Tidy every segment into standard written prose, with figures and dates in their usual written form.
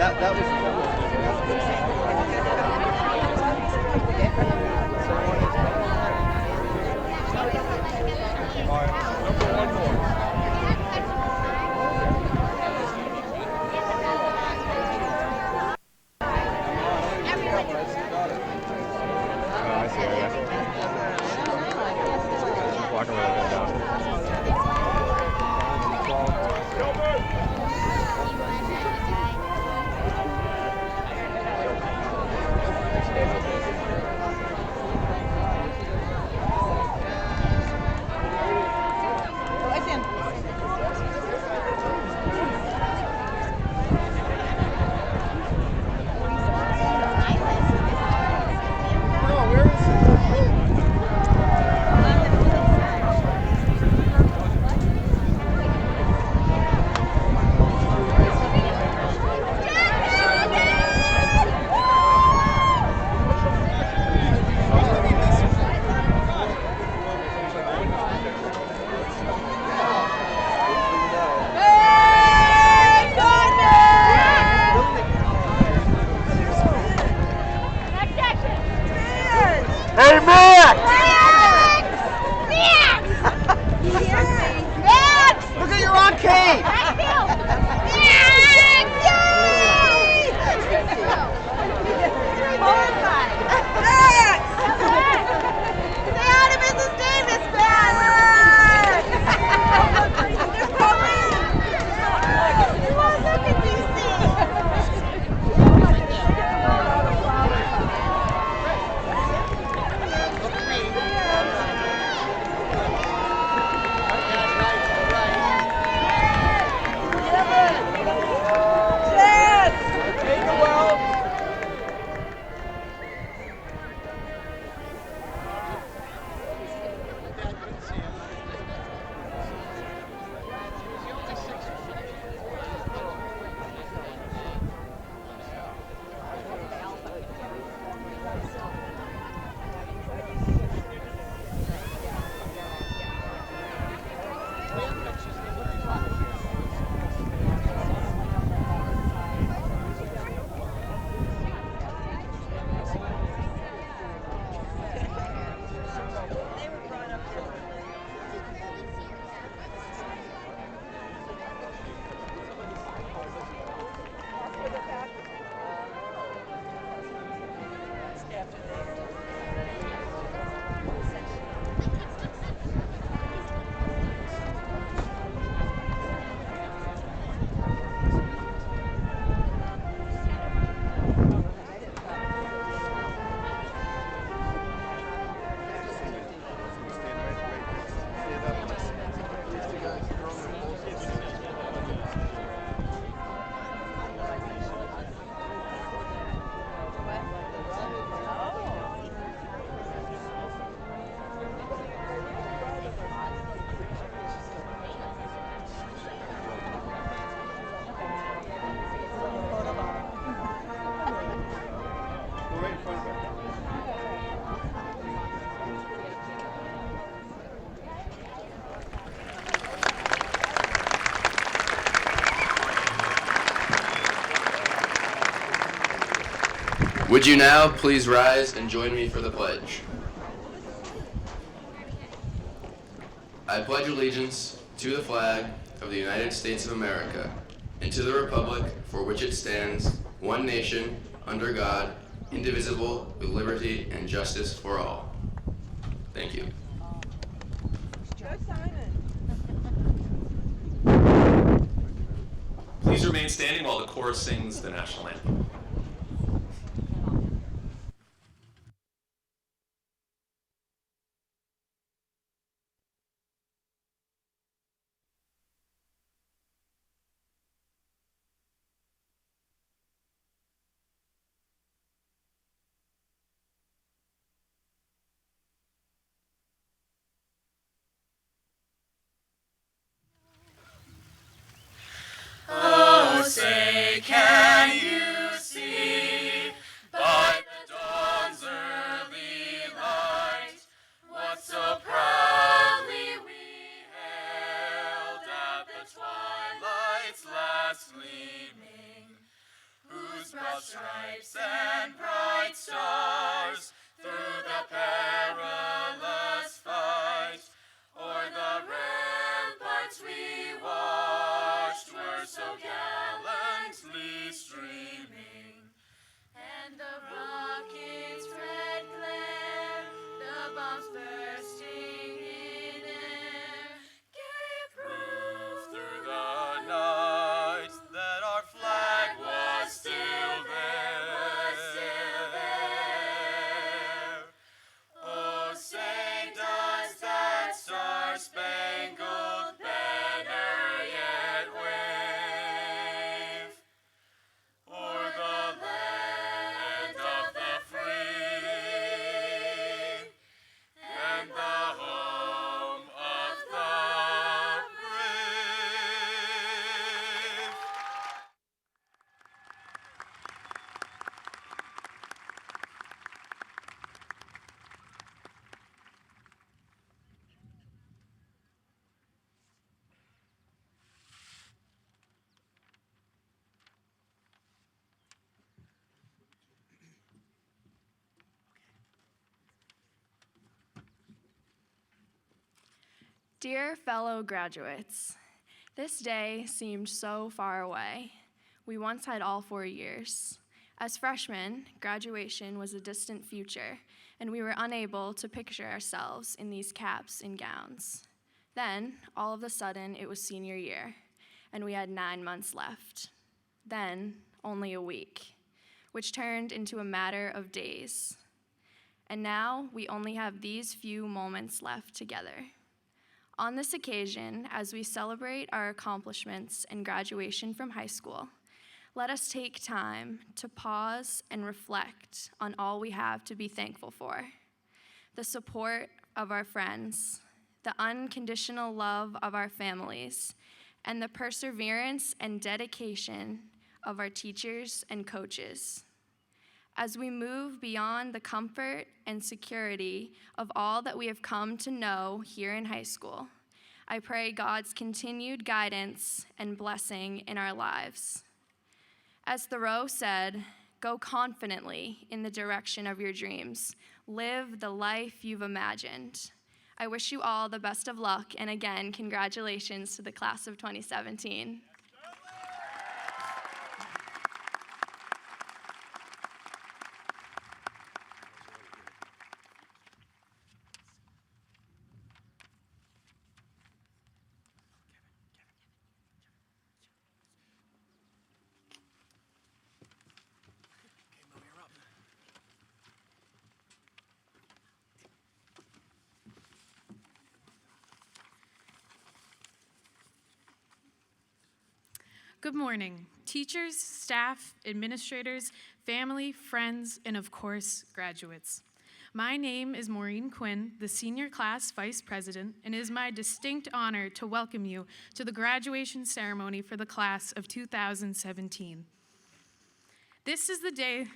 That was Would you now please rise and join me for the pledge? I pledge allegiance to the flag of the United States of America and to the republic for which it stands, one nation, under God, indivisible, with liberty and justice for all. Thank you. Please remain standing while the chorus sings the national anthem. Oh, say, can you Dear fellow graduates, this day seemed so far away. We once had all 4 years. As freshmen, graduation was a distant future, and we were unable to picture ourselves in these caps and gowns. Then, all of a sudden, it was senior year, and we had 9 months left. Then, only a week, which turned into a matter of days. And now, we only have these few moments left together. On this occasion, as we celebrate our accomplishments and graduation from high school, let us take time to pause and reflect on all we have to be thankful for. The support of our friends, the unconditional love of our families, and the perseverance and dedication of our teachers and coaches. As we move beyond the comfort and security of all that we have come to know here in high school, I pray God's continued guidance and blessing in our lives. As Thoreau said, go confidently in the direction of your dreams. Live the life you've imagined. I wish you all the best of luck, and again, congratulations to the class of 2017. Good morning, teachers, staff, administrators, family, friends, and of course, graduates. My name is Maureen Quinn, the senior class vice president, and it is my distinct honor to welcome you to the graduation ceremony for the class of 2017. This is the day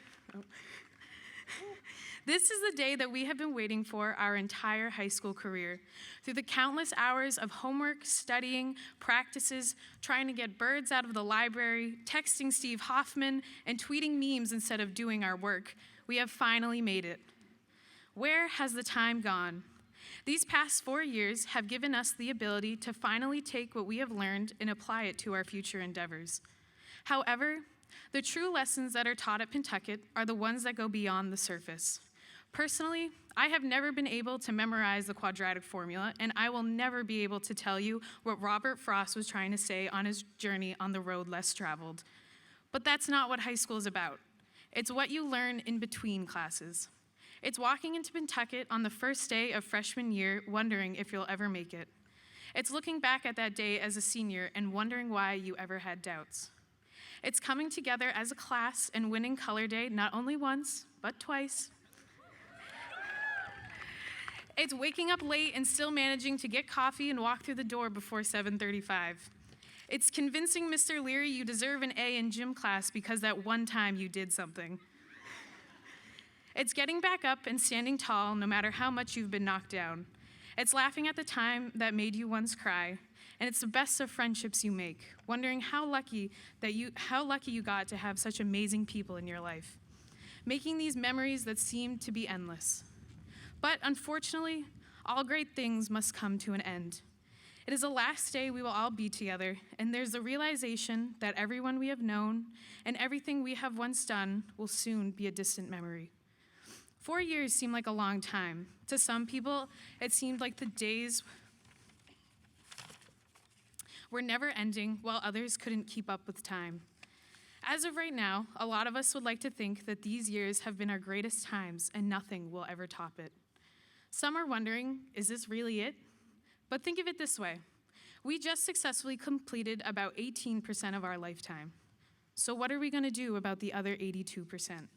that we have been waiting for our entire high school career. Through the countless hours of homework, studying, practices, trying to get birds out of the library, texting Steve Hoffman, and tweeting memes instead of doing our work, we have finally made it. Where has the time gone? These past 4 years have given us the ability to finally take what we have learned and apply it to our future endeavors. However, the true lessons that are taught at Pentucket are the ones that go beyond the surface. Personally, I have never been able to memorize the quadratic formula, and I will never be able to tell you what Robert Frost was trying to say on his journey on the road less traveled. But that's not what high school is about. It's what you learn in between classes. It's walking into Pentucket on the first day of freshman year, wondering if you'll ever make it. It's looking back at that day as a senior and wondering why you ever had doubts. It's coming together as a class and winning Color Day not only once, but twice. It's waking up late and still managing to get coffee and walk through the door before 7:35. It's convincing Mr. Leary you deserve an A in gym class because that one time you did something. It's getting back up and standing tall no matter how much you've been knocked down. It's laughing at the time that made you once cry. And it's the best of friendships you make, wondering how lucky you got to have such amazing people in your life, making these memories that seem to be endless. But unfortunately, all great things must come to an end. It is the last day we will all be together, and there's the realization that everyone we have known and everything we have once done will soon be a distant memory. 4 years seem like a long time. To some people, it seemed like the days were never ending, while others couldn't keep up with time. As of right now, a lot of us would like to think that these years have been our greatest times and nothing will ever top it. Some are wondering, is this really it? But think of it this way. We just successfully completed about 18% of our lifetime. So what are we going to do about the other 82%?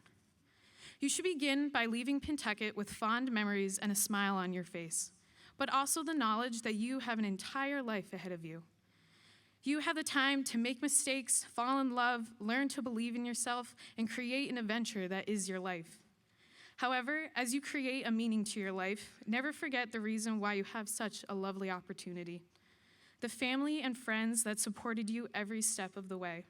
You should begin by leaving Pentucket with fond memories and a smile on your face, but also the knowledge that you have an entire life ahead of you. You have the time to make mistakes, fall in love, learn to believe in yourself, and create an adventure that is your life. However, as you create a meaning to your life, never forget the reason why you have such a lovely opportunity. The family and friends that supported you every step of the way.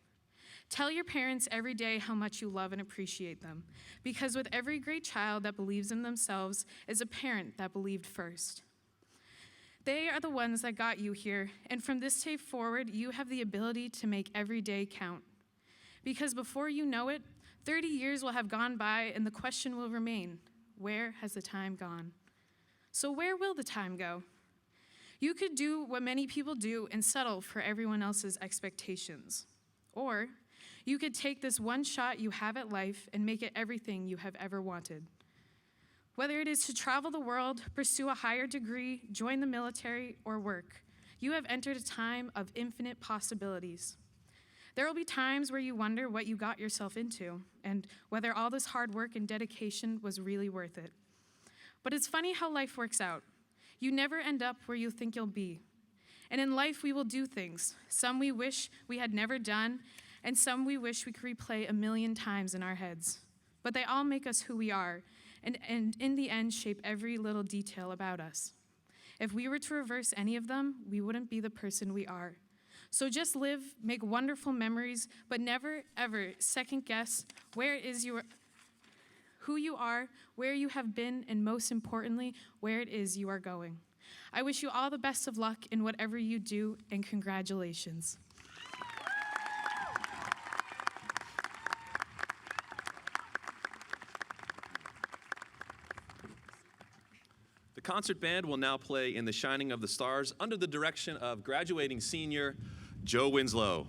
Tell your parents every day how much you love and appreciate them, because with every great child that believes in themselves is a parent that believed first. They are the ones that got you here, and from this day forward, you have the ability to make every day count. Because before you know it, 30 years will have gone by, and the question will remain, where has the time gone? So where will the time go? You could do what many people do and settle for everyone else's expectations. Or you could take this one shot you have at life and make it everything you have ever wanted. Whether it is to travel the world, pursue a higher degree, join the military, or work, you have entered a time of infinite possibilities. There will be times where you wonder what you got yourself into and whether all this hard work and dedication was really worth it. But it's funny how life works out. You never end up where you think you'll be. And in life, we will do things. Some we wish we had never done, and some we wish we could replay a million times in our heads. But they all make us who we are, and in the end, shape every little detail about us. If we were to reverse any of them, we wouldn't be the person we are. So just live, make wonderful memories, but never, ever second guess who you are, where you have been, and most importantly, where it is you are going. I wish you all the best of luck in whatever you do, and congratulations. The concert band will now play In the Shining of the Stars under the direction of graduating senior Joe Winslow.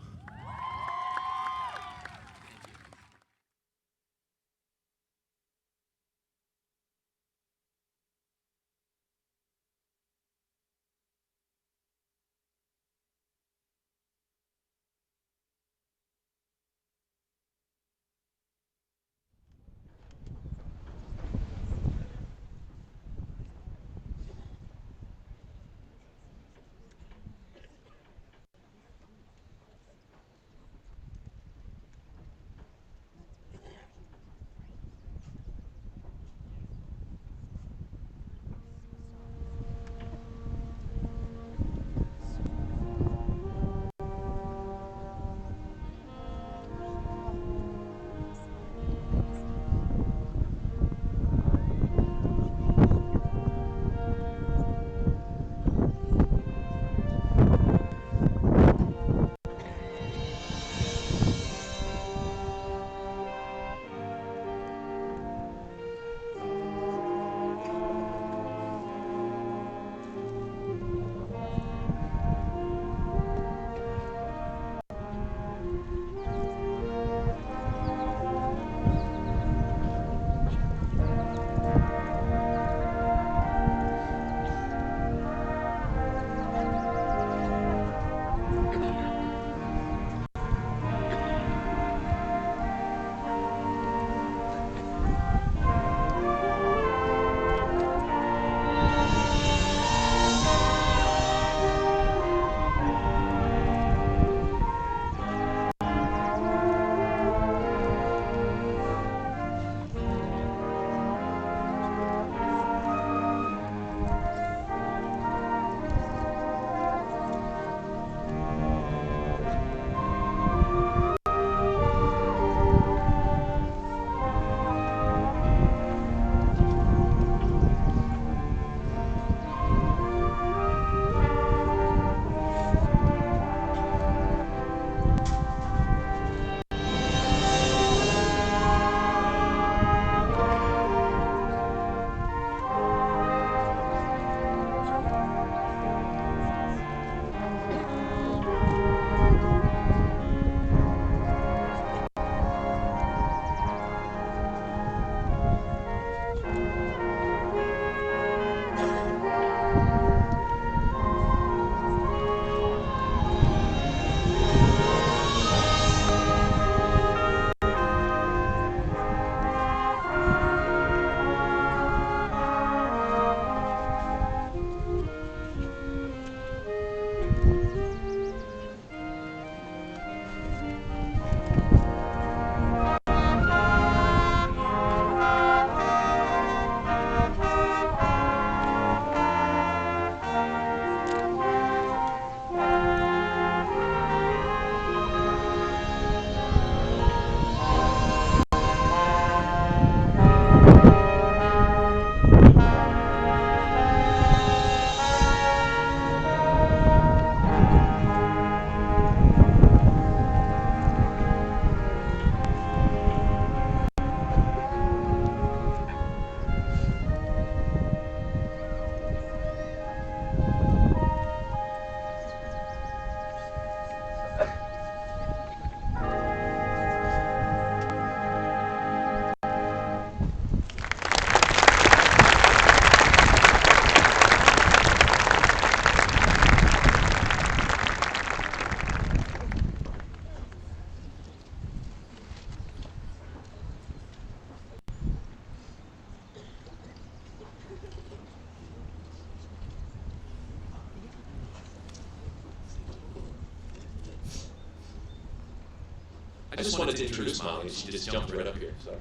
I just wanted to introduce Molly, and she just jumped right up here. So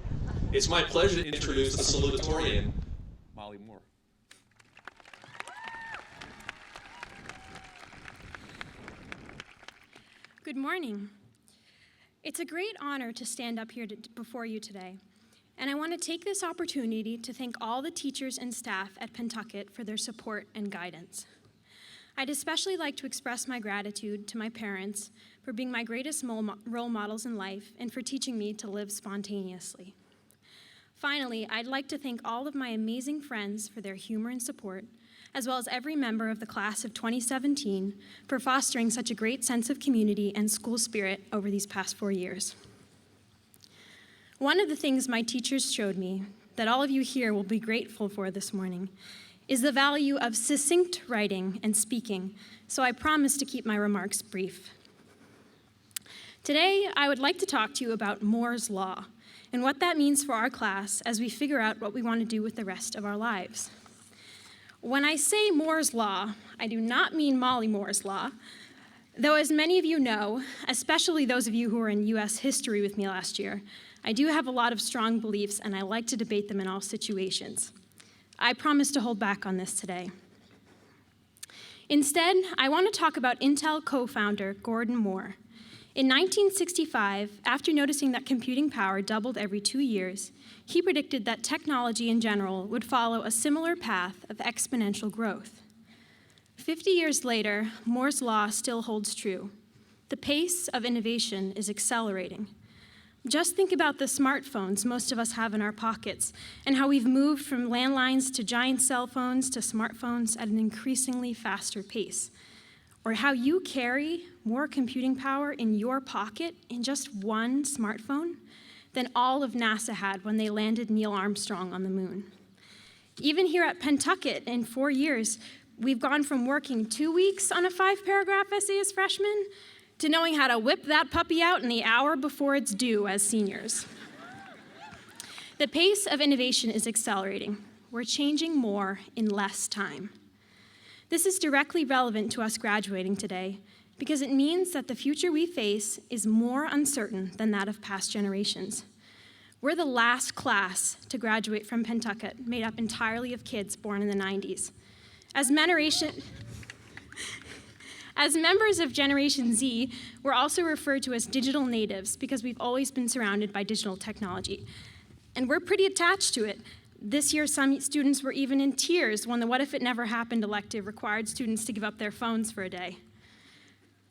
it's my pleasure to introduce the salutatorian, Molly Moore. Good morning. It's a great honor to stand up here before you today, and I want to take this opportunity to thank all the teachers and staff at Pentucket for their support and guidance. I'd especially like to express my gratitude to my parents for being my greatest role models in life and for teaching me to live spontaneously. Finally, I'd like to thank all of my amazing friends for their humor and support, as well as every member of the class of 2017 for fostering such a great sense of community and school spirit over these past 4 years. One of the things my teachers showed me that all of you here will be grateful for this morning is the value of succinct writing and speaking, so I promise to keep my remarks brief. Today, I would like to talk to you about Moore's Law and what that means for our class as we figure out what we want to do with the rest of our lives. When I say Moore's Law, I do not mean Molly Moore's Law, though as many of you know, especially those of you who were in US history with me last year, I do have a lot of strong beliefs and I like to debate them in all situations. I promise to hold back on this today. Instead, I want to talk about Intel co-founder Gordon Moore. In 1965, after noticing that computing power doubled every 2 years, he predicted that technology in general would follow a similar path of exponential growth. 50 years later, Moore's Law still holds true. The pace of innovation is accelerating. Just think about the smartphones most of us have in our pockets and how we've moved from landlines to giant cell phones to smartphones at an increasingly faster pace. Or how you carry more computing power in your pocket in just one smartphone than all of NASA had when they landed Neil Armstrong on the moon. Even here at Pentucket, in 4 years, we've gone from working 2 weeks on a 5-paragraph essay as freshmen to knowing how to whip that puppy out in the hour before it's due as seniors. The pace of innovation is accelerating. We're changing more in less time. This is directly relevant to us graduating today because it means that the future we face is more uncertain than that of past generations. We're the last class to graduate from Pentucket, made up entirely of kids born in the 90s. As members of Generation Z, we're also referred to as digital natives because we've always been surrounded by digital technology. And we're pretty attached to it. This year, some students were even in tears when the What If It Never Happened elective required students to give up their phones for a day.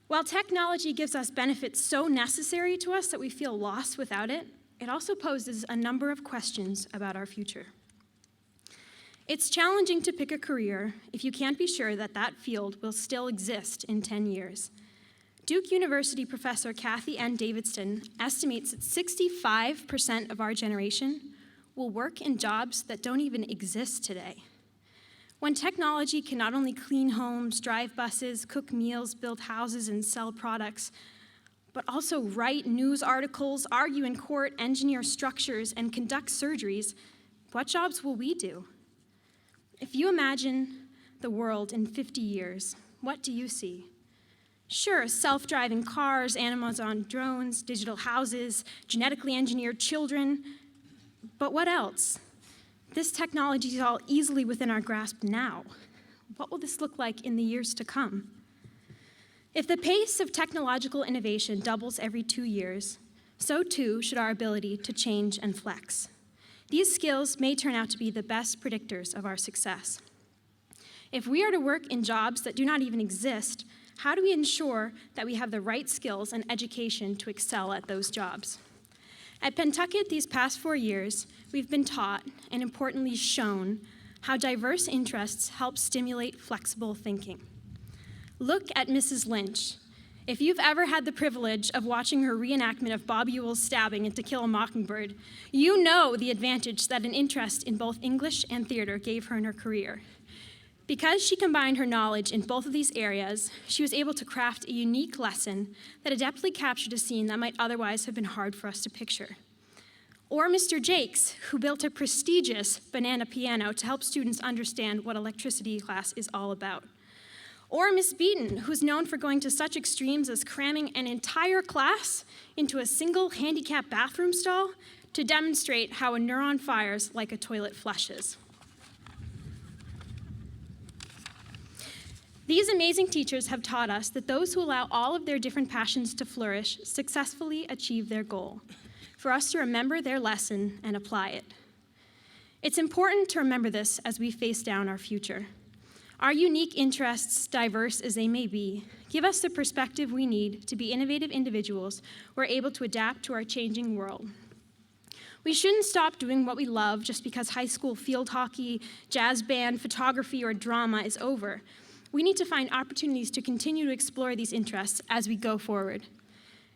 While technology gives us benefits so necessary to us that we feel lost without it, it also poses a number of questions about our future. It's challenging to pick a career if you can't be sure that that field will still exist in 10 years. Duke University professor Kathy N. Davidson estimates that 65% of our generation will work in jobs that don't even exist today. When technology can not only clean homes, drive buses, cook meals, build houses, and sell products, but also write news articles, argue in court, engineer structures, and conduct surgeries, what jobs will we do? If you imagine the world in 50 years, what do you see? Sure, self-driving cars, Amazon drones, digital houses, genetically engineered children, but what else? This technology is all easily within our grasp now. What will this look like in the years to come? If the pace of technological innovation doubles every 2 years, so too should our ability to change and flex. These skills may turn out to be the best predictors of our success. If we are to work in jobs that do not even exist, how do we ensure that we have the right skills and education to excel at those jobs? At Pentucket these past 4 years, we've been taught, and importantly shown, how diverse interests help stimulate flexible thinking. Look at Mrs. Lynch. If you've ever had the privilege of watching her reenactment of Bob Ewell's stabbing in To Kill a Mockingbird, you know the advantage that an interest in both English and theater gave her in her career. Because she combined her knowledge in both of these areas, she was able to craft a unique lesson that adeptly captured a scene that might otherwise have been hard for us to picture. Or Mr. Jakes, who built a prestigious banana piano to help students understand what electricity class is all about. Or Miss Beaton, who's known for going to such extremes as cramming an entire class into a single handicapped bathroom stall to demonstrate how a neuron fires like a toilet flushes. These amazing teachers have taught us that those who allow all of their different passions to flourish successfully achieve their goal, for us to remember their lesson and apply it. It's important to remember this as we face down our future. Our unique interests, diverse as they may be, give us the perspective we need to be innovative individuals who are able to adapt to our changing world. We shouldn't stop doing what we love just because high school field hockey, jazz band, photography, or drama is over. We need to find opportunities to continue to explore these interests as we go forward.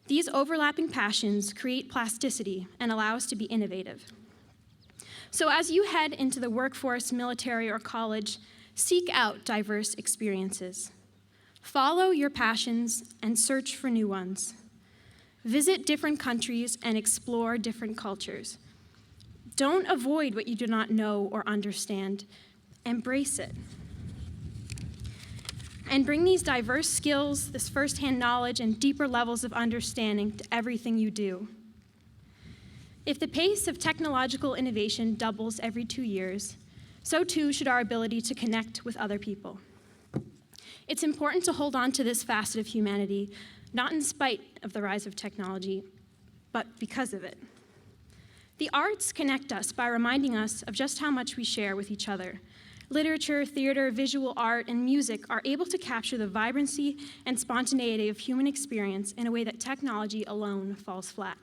These overlapping passions create plasticity and allow us to be innovative. So as you head into the workforce, military, or college, seek out diverse experiences. Follow your passions and search for new ones. Visit different countries and explore different cultures. Don't avoid what you do not know or understand. Embrace it. And bring these diverse skills, this firsthand knowledge, and deeper levels of understanding to everything you do. If the pace of technological innovation doubles every 2 years, so too should our ability to connect with other people. It's important to hold on to this facet of humanity, not in spite of the rise of technology, but because of it. The arts connect us by reminding us of just how much we share with each other. Literature, theater, visual art, and music are able to capture the vibrancy and spontaneity of human experience in a way that technology alone falls flat.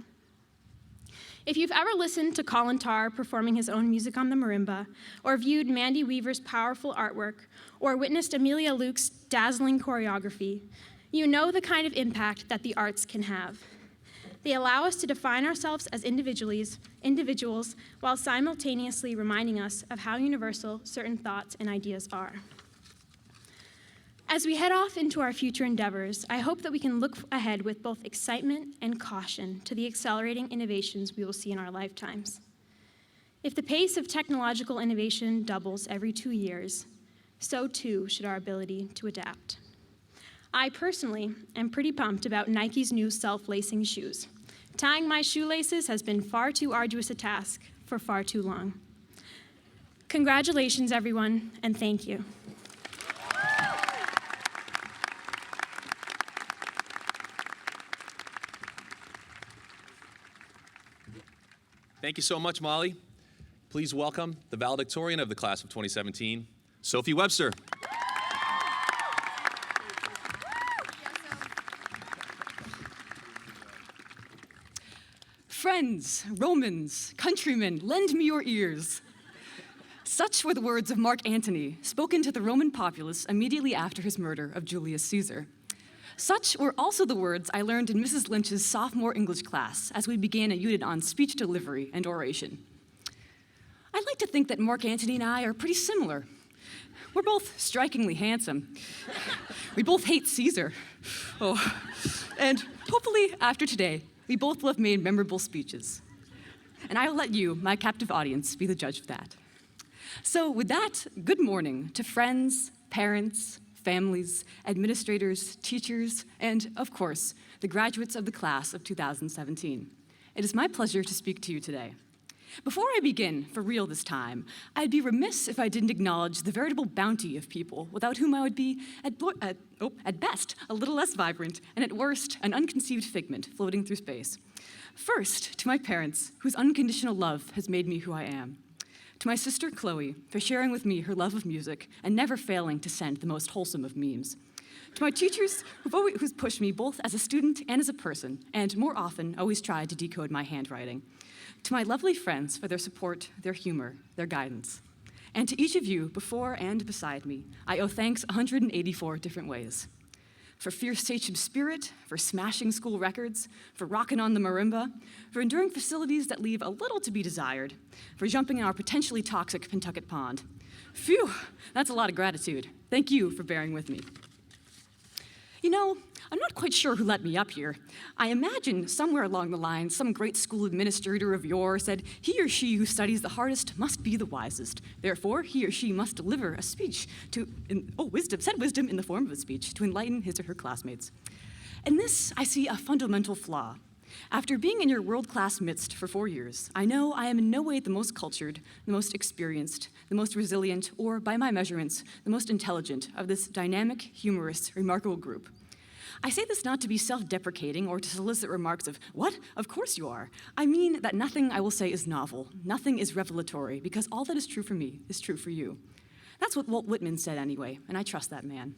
If you've ever listened to Colin Tarr performing his own music on the marimba, or viewed Mandy Weaver's powerful artwork, or witnessed Amelia Luke's dazzling choreography, you know the kind of impact that the arts can have. They allow us to define ourselves as individuals while simultaneously reminding us of how universal certain thoughts and ideas are. As we head off into our future endeavors, I hope that we can look ahead with both excitement and caution to the accelerating innovations we will see in our lifetimes. If the pace of technological innovation doubles every 2 years, so too should our ability to adapt. I personally am pretty pumped about Nike's new self-lacing shoes. Tying my shoelaces has been far too arduous a task for far too long. Congratulations, everyone, and thank you. Thank you so much, Molly. Please welcome the valedictorian of the class of 2017, Sophie Webster. Friends, Romans, countrymen, lend me your ears. Such were the words of Mark Antony, spoken to the Roman populace immediately after his murder of Julius Caesar. Such were also the words I learned in Mrs. Lynch's sophomore English class as we began a unit on speech delivery and oration. I'd like to think that Mark Antony and I are pretty similar. We're both strikingly handsome. We both hate Caesar. And hopefully after today, we both will have made memorable speeches. And I will let you, my captive audience, be the judge of that. So with that, good morning to friends, parents, families, administrators, teachers, and, of course, the graduates of the class of 2017. It is my pleasure to speak to you today. Before I begin, for real this time, I'd be remiss if I didn't acknowledge the veritable bounty of people without whom I would be, at best, a little less vibrant, and at worst, an unconceived figment floating through space. First, to my parents, whose unconditional love has made me who I am. To my sister, Chloe, for sharing with me her love of music and never failing to send the most wholesome of memes. To my teachers, who's pushed me both as a student and as a person, and more often, always tried to decode my handwriting. To my lovely friends for their support, their humor, their guidance. And to each of you, before and beside me, I owe thanks 184 different ways. For fierce sachem spirit, for smashing school records, for rocking on the marimba, for enduring facilities that leave a little to be desired, for jumping in our potentially toxic Pentucket pond. Phew, that's a lot of gratitude. Thank you for bearing with me. You know, I'm not quite sure who let me up here. I imagine somewhere along the line, some great school administrator of yore said, he or she who studies the hardest must be the wisest. Therefore, he or she must deliver a speech wisdom in the form of a speech to enlighten his or her classmates. In this, I see a fundamental flaw. After being in your world-class midst for 4 years, I know I am in no way the most cultured, the most experienced, the most resilient, or, by my measurements, the most intelligent of this dynamic, humorous, remarkable group. I say this not to be self-deprecating or to solicit remarks of, what? Of course you are. I mean that nothing I will say is novel, nothing is revelatory, because all that is true for me is true for you. That's what Walt Whitman said anyway, and I trust that man.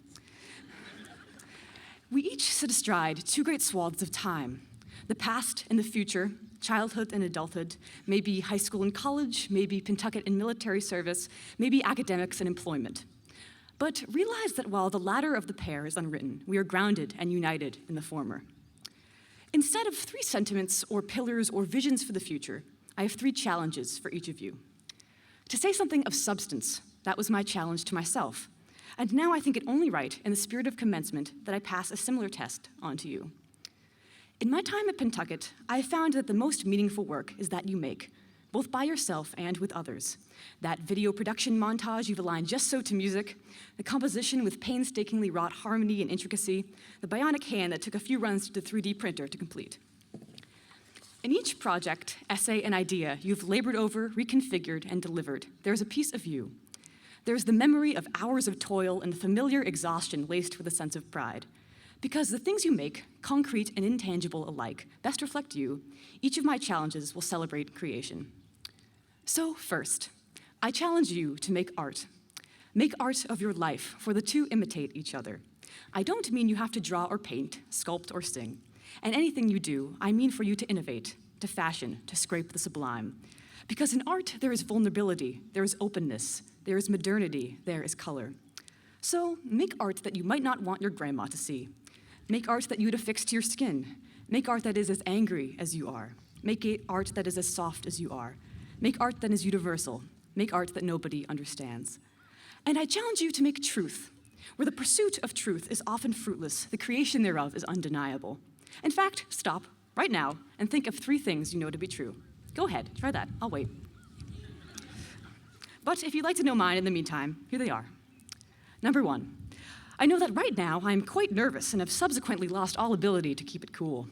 We each sit astride two great swaths of time, the past and the future, childhood and adulthood, maybe high school and college, maybe Pentucket and military service, maybe academics and employment. But realize that while the latter of the pair is unwritten, we are grounded and united in the former. Instead of 3 sentiments or pillars or visions for the future, I have 3 challenges for each of you. To say something of substance, that was my challenge to myself. And now I think it only right, in the spirit of commencement, that I pass a similar test on to you. In my time at Pentucket, I have found that the most meaningful work is that you make, both by yourself and with others. That video production montage you've aligned just so to music, the composition with painstakingly wrought harmony and intricacy, the bionic hand that took a few runs to the 3D printer to complete. In each project, essay, and idea you've labored over, reconfigured, and delivered, there's a piece of you. There's the memory of hours of toil and the familiar exhaustion laced with a sense of pride. Because the things you make, concrete and intangible alike, best reflect you, each of my challenges will celebrate creation. So first, I challenge you to make art. Make art of your life, for the two imitate each other. I don't mean you have to draw or paint, sculpt or sing. And anything you do, I mean for you to innovate, to fashion, to scrape the sublime. Because in art, there is vulnerability, there is openness, there is modernity, there is color. So make art that you might not want your grandma to see. Make art that you'd affix to your skin. Make art that is as angry as you are. Make art that is as soft as you are. Make art that is universal. Make art that nobody understands. And I challenge you to make truth. Where the pursuit of truth is often fruitless, the creation thereof is undeniable. In fact, stop right now and think of 3 things you know to be true. Go ahead, try that, I'll wait. But if you'd like to know mine in the meantime, here they are. Number 1, I know that right now I'm quite nervous and have subsequently lost all ability to keep it cool.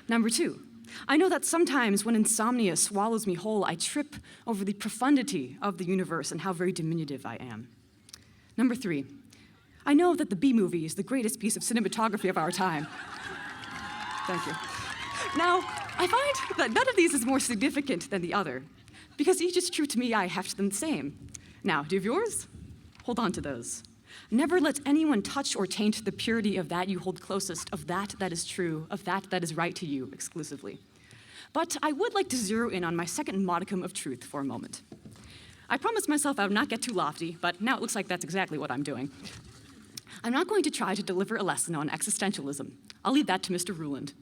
Number 2, I know that sometimes when insomnia swallows me whole, I trip over the profundity of the universe and how very diminutive I am. Number 3, I know that the B-movie is the greatest piece of cinematography of our time. Thank you. Now, I find that none of these is more significant than the other. Because each is true to me, I heft them the same. Now, do you have yours? Hold on to those. Never let anyone touch or taint the purity of that you hold closest, of that that is true, of that that is right to you exclusively. But I would like to zero in on my second modicum of truth for a moment. I promised myself I would not get too lofty, but now it looks like that's exactly what I'm doing. I'm not going to try to deliver a lesson on existentialism. I'll leave that to Mr. Ruland.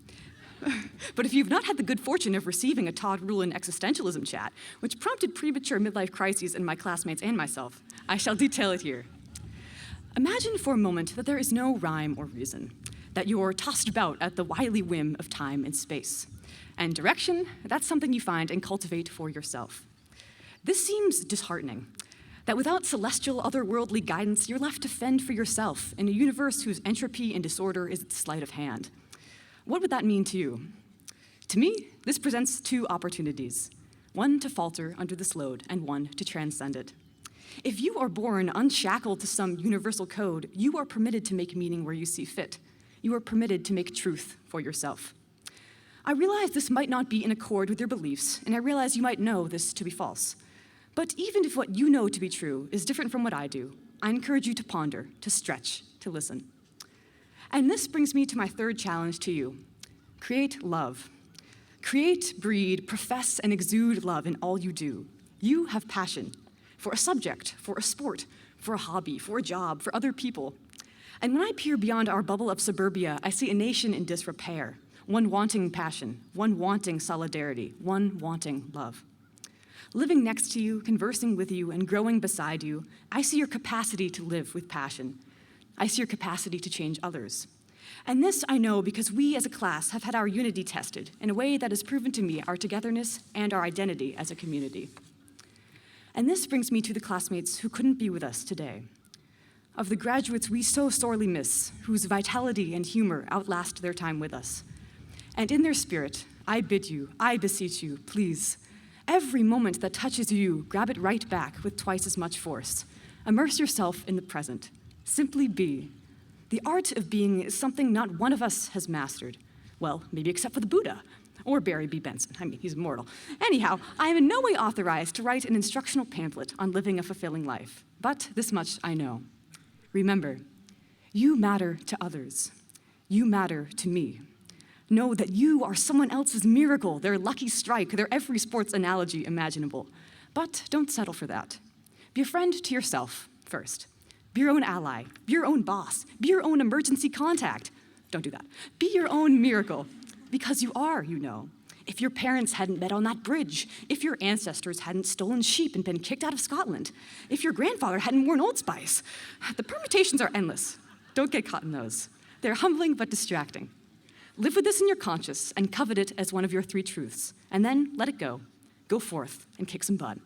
But if you've not had the good fortune of receiving a Todd Ruland existentialism chat, which prompted premature midlife crises in my classmates and myself, I shall detail it here. Imagine for a moment that there is no rhyme or reason, that you're tossed about at the wily whim of time and space. And direction, that's something you find and cultivate for yourself. This seems disheartening, that without celestial, otherworldly guidance, you're left to fend for yourself in a universe whose entropy and disorder is at the sleight of hand. What would that mean to you? To me, this presents 2 opportunities, one to falter under this load and one to transcend it. If you are born unshackled to some universal code, you are permitted to make meaning where you see fit. You are permitted to make truth for yourself. I realize this might not be in accord with your beliefs, and I realize you might know this to be false. But even if what you know to be true is different from what I do, I encourage you to ponder, to stretch, to listen. And this brings me to my 3rd challenge to you. Create love. Create, breed, profess, and exude love in all you do. You have passion for a subject, for a sport, for a hobby, for a job, for other people. And when I peer beyond our bubble of suburbia, I see a nation in disrepair, one wanting passion, one wanting solidarity, one wanting love. Living next to you, conversing with you, and growing beside you, I see your capacity to live with passion. I see your capacity to change others. And this I know because we as a class have had our unity tested in a way that has proven to me our togetherness and our identity as a community. And this brings me to the classmates who couldn't be with us today. Of the graduates we so sorely miss, whose vitality and humor outlast their time with us. And in their spirit, I bid you, I beseech you, please, every moment that touches you, grab it right back with twice as much force. Immerse yourself in the present. Simply be. The art of being is something not one of us has mastered. Well, maybe except for the Buddha, or Barry B. Benson. I mean, he's immortal. Anyhow, I am in no way authorized to write an instructional pamphlet on living a fulfilling life. But this much I know. Remember, you matter to others. You matter to me. Know that you are someone else's miracle, their lucky strike, their every sports analogy imaginable. But don't settle for that. Be a friend to yourself first. Be your own ally. Be your own boss. Be your own emergency contact. Don't do that. Be your own miracle. Because you are, you know. If your parents hadn't met on that bridge, if your ancestors hadn't stolen sheep and been kicked out of Scotland, if your grandfather hadn't worn Old Spice, the permutations are endless. Don't get caught in those. They're humbling but distracting. Live with this in your conscience and covet it as one of your 3 truths, and then let it go. Go forth and kick some butt.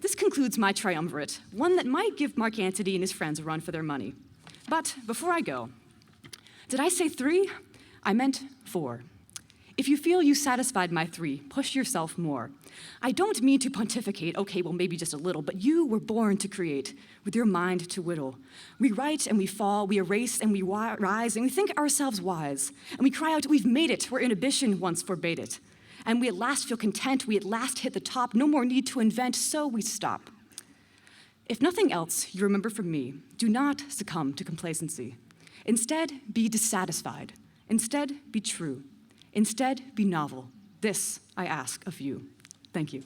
This concludes my triumvirate, one that might give Mark Antony and his friends a run for their money. But before I go, did I say 3? I meant 4. If you feel you satisfied my 3, push yourself more. I don't mean to pontificate, okay, well, maybe just a little, but you were born to create, with your mind to whittle. We write and we fall, we erase and we rise, and we think ourselves wise. And we cry out, we've made it, where inhibition once forbade it. And we at last feel content, we at last hit the top, no more need to invent, so we stop. If nothing else you remember from me, do not succumb to complacency. Instead, be dissatisfied. Instead, be true. Instead, be novel. This I ask of you. Thank you.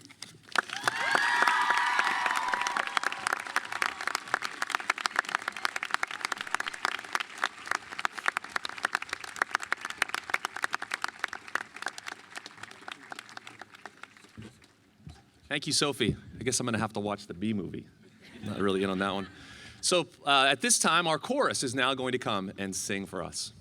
Thank you, Sophie. I guess I'm going to have to watch the B movie. I'm not really in on that one. So at this time, our chorus is now going to come and sing for us.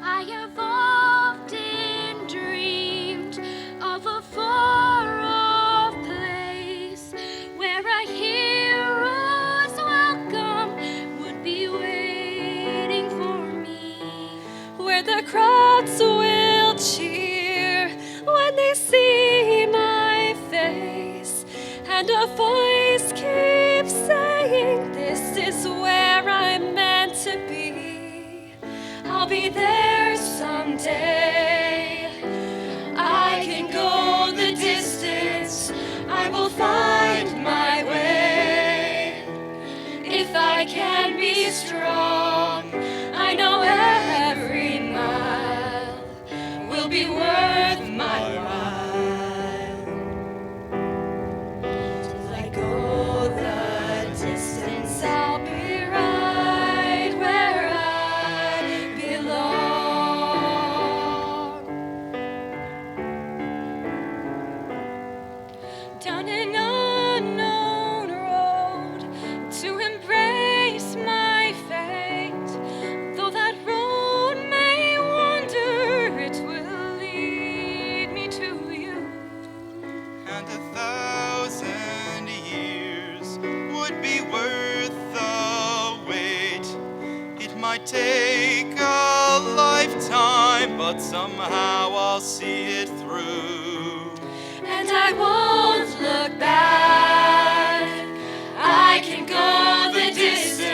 I have often dreamed of a far-off place where a hero's welcome would be waiting for me, where the crowds will cheer when they see my face, and a voice keeps saying, "This is where I'm meant to be." I'll be there someday. I can go the distance. I will find my way. If I can be strong, I know every mile will be worth my while. Till I go the distance, I'll be right where I belong. Down an unknown road to embrace my fate. Though that road may wander, it will lead me to you. And 1,000 years would be worth the wait. It might take a lifetime, but somehow I'll see it through. And I won't look back. I can go the distance.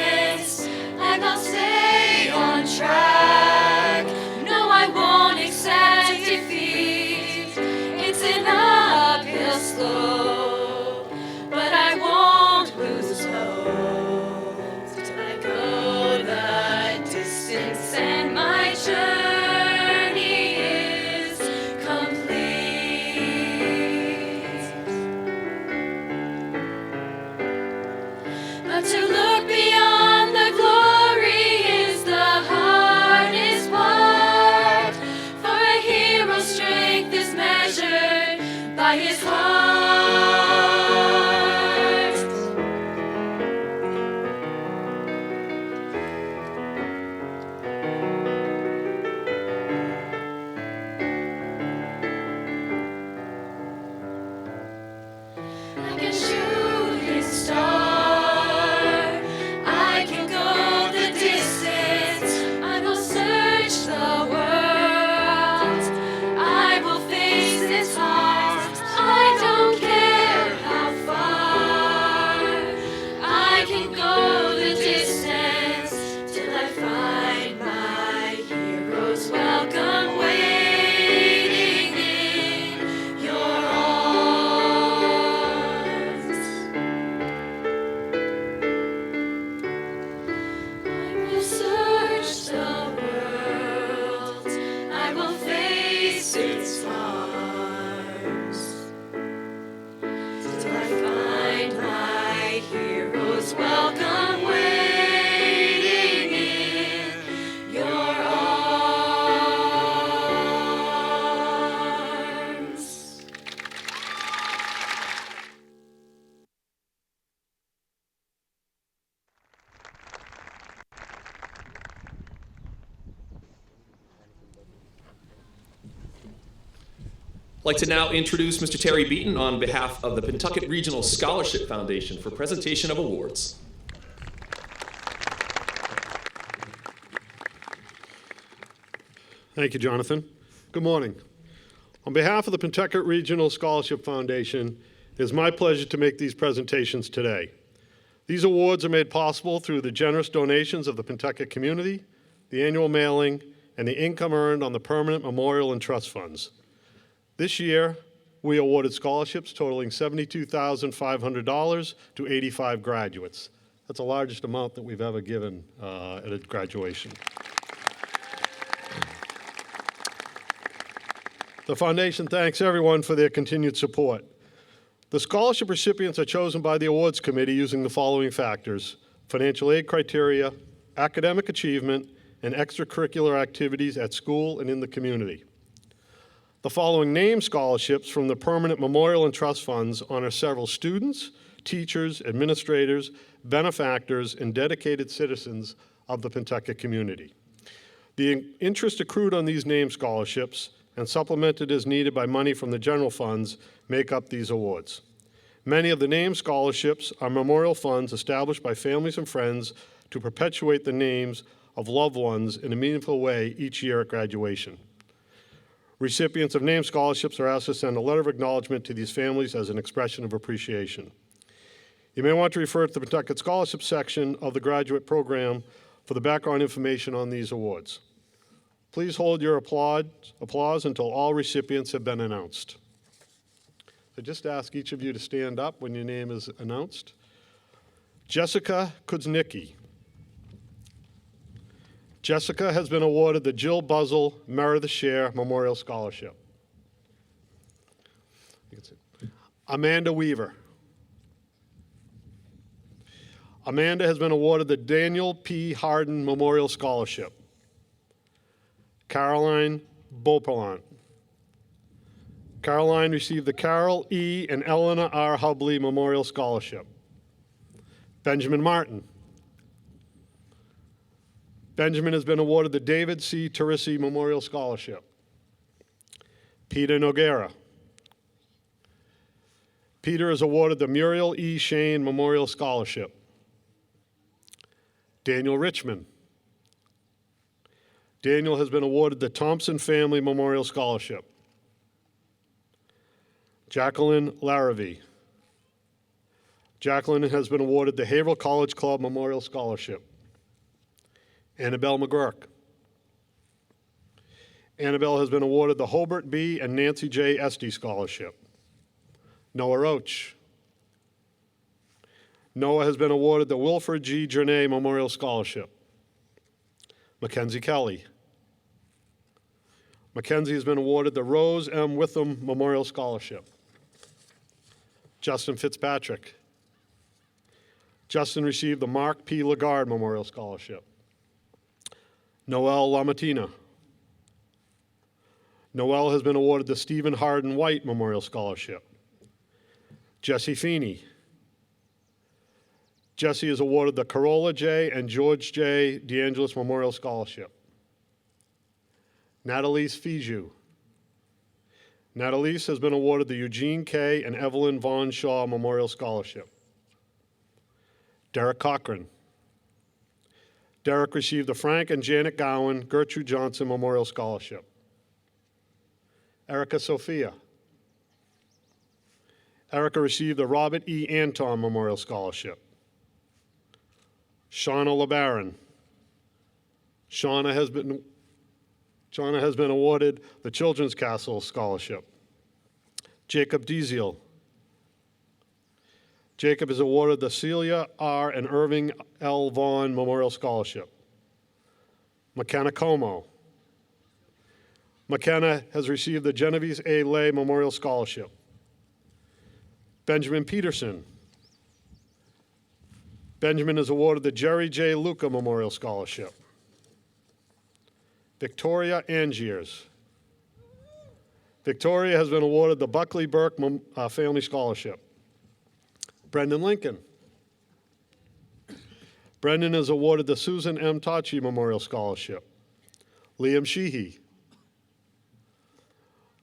I'd like to now introduce Mr. Terry Beaton on behalf of the Pentucket Regional Scholarship Foundation for presentation of awards. Thank you, Jonathan. Good morning. On behalf of the Pentucket Regional Scholarship Foundation, it is my pleasure to make these presentations today. These awards are made possible through the generous donations of the Pentucket community, the annual mailing, and the income earned on the permanent memorial and trust funds. This year, we awarded scholarships totaling $72,500 to 85 graduates. That's the largest amount that we've ever given at a graduation. The foundation thanks everyone for their continued support. The scholarship recipients are chosen by the awards committee using the following factors: financial aid criteria, academic achievement, and extracurricular activities at school and in the community. The following named scholarships from the permanent memorial and trust funds honor several students, teachers, administrators, benefactors, and dedicated citizens of the Pentucket community. The interest accrued on these named scholarships and supplemented as needed by money from the general funds make up these awards. Many of the named scholarships are memorial funds established by families and friends to perpetuate the names of loved ones in a meaningful way each year at graduation. Recipients of named scholarships are asked to send a letter of acknowledgement to these families as an expression of appreciation. You may want to refer to the Pentucket Scholarship section of the graduate program for the background information on these awards. Please hold your applause until all recipients have been announced. I just ask each of you to stand up when your name is announced. Jessica Kuznicki. Jessica has been awarded the Jill Buzzell Meredith Share Memorial Scholarship. Amanda Weaver. Amanda has been awarded the Daniel P. Harden Memorial Scholarship. Caroline Beauplant. Caroline received the Carol E. and Eleanor R. Hubley Memorial Scholarship. Benjamin Martin. Benjamin has been awarded the David C. Teresi Memorial Scholarship. Peter Noguera. Peter is awarded the Muriel E. Shane Memorial Scholarship. Daniel Richmond. Daniel has been awarded the Thompson Family Memorial Scholarship. Jacqueline Larrabee. Jacqueline has been awarded the Haverhill College Club Memorial Scholarship. Annabelle McGurk. Annabelle has been awarded the Hobart B. and Nancy J. Esty Scholarship. Noah Roach. Noah has been awarded the Wilford G. Journay Memorial Scholarship. Mackenzie Kelly. Mackenzie has been awarded the Rose M. Witham Memorial Scholarship. Justin Fitzpatrick. Justin received the Mark P. Lagarde Memorial Scholarship. Noelle Lamatina. Noelle has been awarded the Stephen Hardin White Memorial Scholarship. Jesse Feeney. Jesse is awarded the Corolla J. and George J. DeAngelis Memorial Scholarship. Natalise Fiju. Natalise has been awarded the Eugene K. and Evelyn Von Shaw Memorial Scholarship. Derek Cochran. Derek received the Frank and Janet Gowan Gertrude Johnson Memorial Scholarship. Erica Sophia. Erica received the Robert E. Anton Memorial Scholarship. Shauna LeBaron. Shauna has been awarded the Children's Castle Scholarship. Jacob Deziel. Jacob is awarded the Celia R. and Irving L. Vaughn Memorial Scholarship. McKenna Como. McKenna has received the Genevieve A. Lay Memorial Scholarship. Benjamin Peterson. Benjamin is awarded the Jerry J. Luca Memorial Scholarship. Victoria Angiers. Victoria has been awarded the Buckley Burke Family Scholarship. Brendan Lincoln. Brendan is awarded the Susan M. Tachi Memorial Scholarship. Liam Sheehy.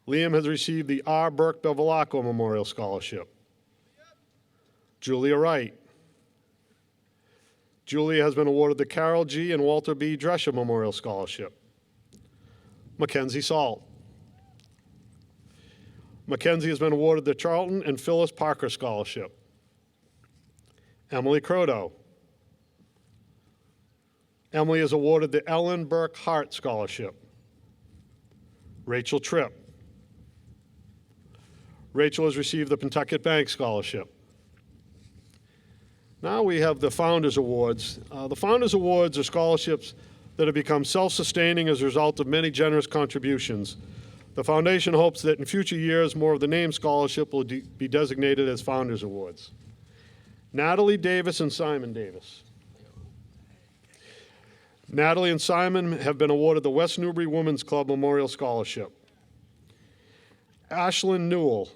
Liam has received the R. Burke Bevilacqua Memorial Scholarship. Julia Wright. Julia has been awarded the Carol G. and Walter B. Drescher Memorial Scholarship. Mackenzie Salt. Mackenzie has been awarded the Charlton and Phyllis Parker Scholarship. Emily Krohto. Emily is awarded the Ellen Burke Hart Scholarship. Rachel Tripp. Rachel has received the Pentucket Bank Scholarship. Now we have the Founders Awards. The Founders Awards are scholarships that have become self-sustaining as a result of many generous contributions. The foundation hopes that in future years, more of the named scholarship will be designated as Founders Awards. Natalie Davis and Simon Davis. Natalie and Simon have been awarded the West Newbury Women's Club Memorial Scholarship. Ashlyn Newell.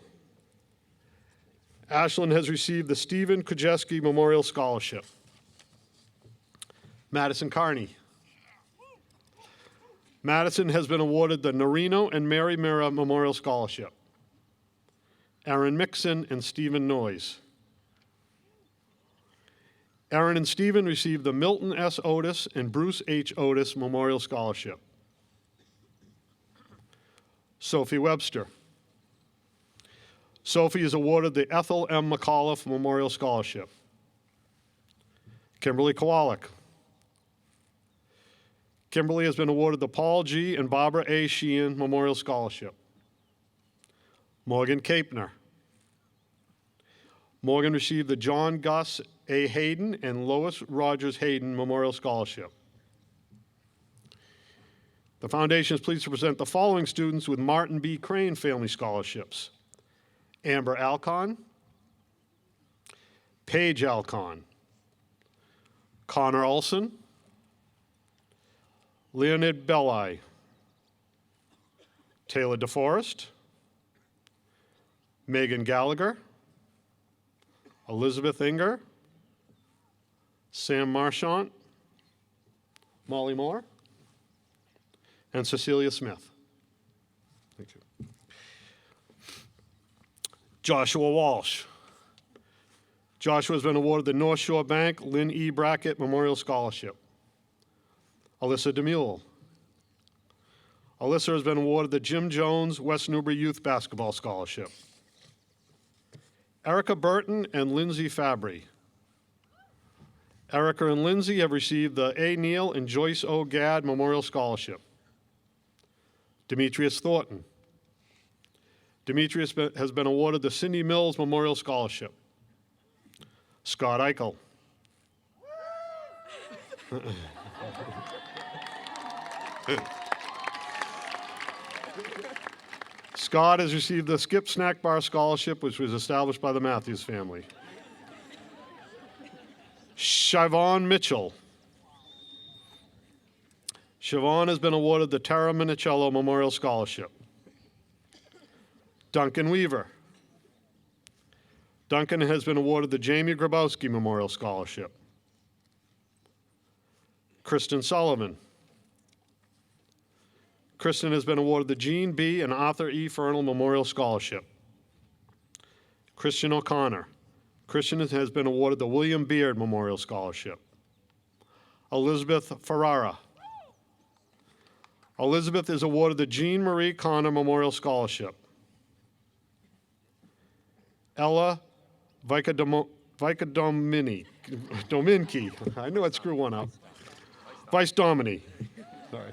Ashlyn has received the Stephen Krajewski Memorial Scholarship. Madison Carney. Madison has been awarded the Norino and Mary Mira Memorial Scholarship. Aaron Mixon and Stephen Noyes. Aaron and Stephen received the Milton S. Otis and Bruce H. Otis Memorial Scholarship. Sophie Webster. Sophie is awarded the Ethel M. McAuliffe Memorial Scholarship. Kimberly Kowalik. Kimberly has been awarded the Paul G. and Barbara A. Sheehan Memorial Scholarship. Morgan Kapner. Morgan received the John Gus A. Hayden and Lois Rogers Hayden Memorial Scholarship. The foundation is pleased to present the following students with Martin B. Crane Family Scholarships. Amber Alcon, Paige Alcon, Connor Olson, Leonid Belli, Taylor DeForest, Megan Gallagher, Elizabeth Inger, Sam Marchant, Molly Moore, and Cecilia Smith. Thank you. Joshua Walsh. Joshua has been awarded the North Shore Bank Lynn E. Brackett Memorial Scholarship. Alyssa DeMule. Alyssa has been awarded the Jim Jones West Newbury Youth Basketball Scholarship. Erica Burton and Lindsay Fabry. Erica and Lindsay have received the A. Neal and Joyce O. Gadd Memorial Scholarship. Demetrius Thornton. Demetrius has been awarded the Cindy Mills Memorial Scholarship. Scott Eichel. Scott has received the Skip Snack Bar Scholarship, which was established by the Matthews family. Siobhan Mitchell. Siobhan has been awarded the Tara Minicello Memorial Scholarship. Duncan Weaver. Duncan has been awarded the Jamie Grabowski Memorial Scholarship. Kristen Sullivan. Kristen has been awarded the Gene B. and Arthur E. Fernal Memorial Scholarship. Christian O'Connor. Christian has been awarded the William Beard Memorial Scholarship. Elizabeth Ferrara. Elizabeth is awarded the Jean Marie Connor Memorial Scholarship. Ella Dominki. I knew I'd screw one up. Vice Domini. Sorry.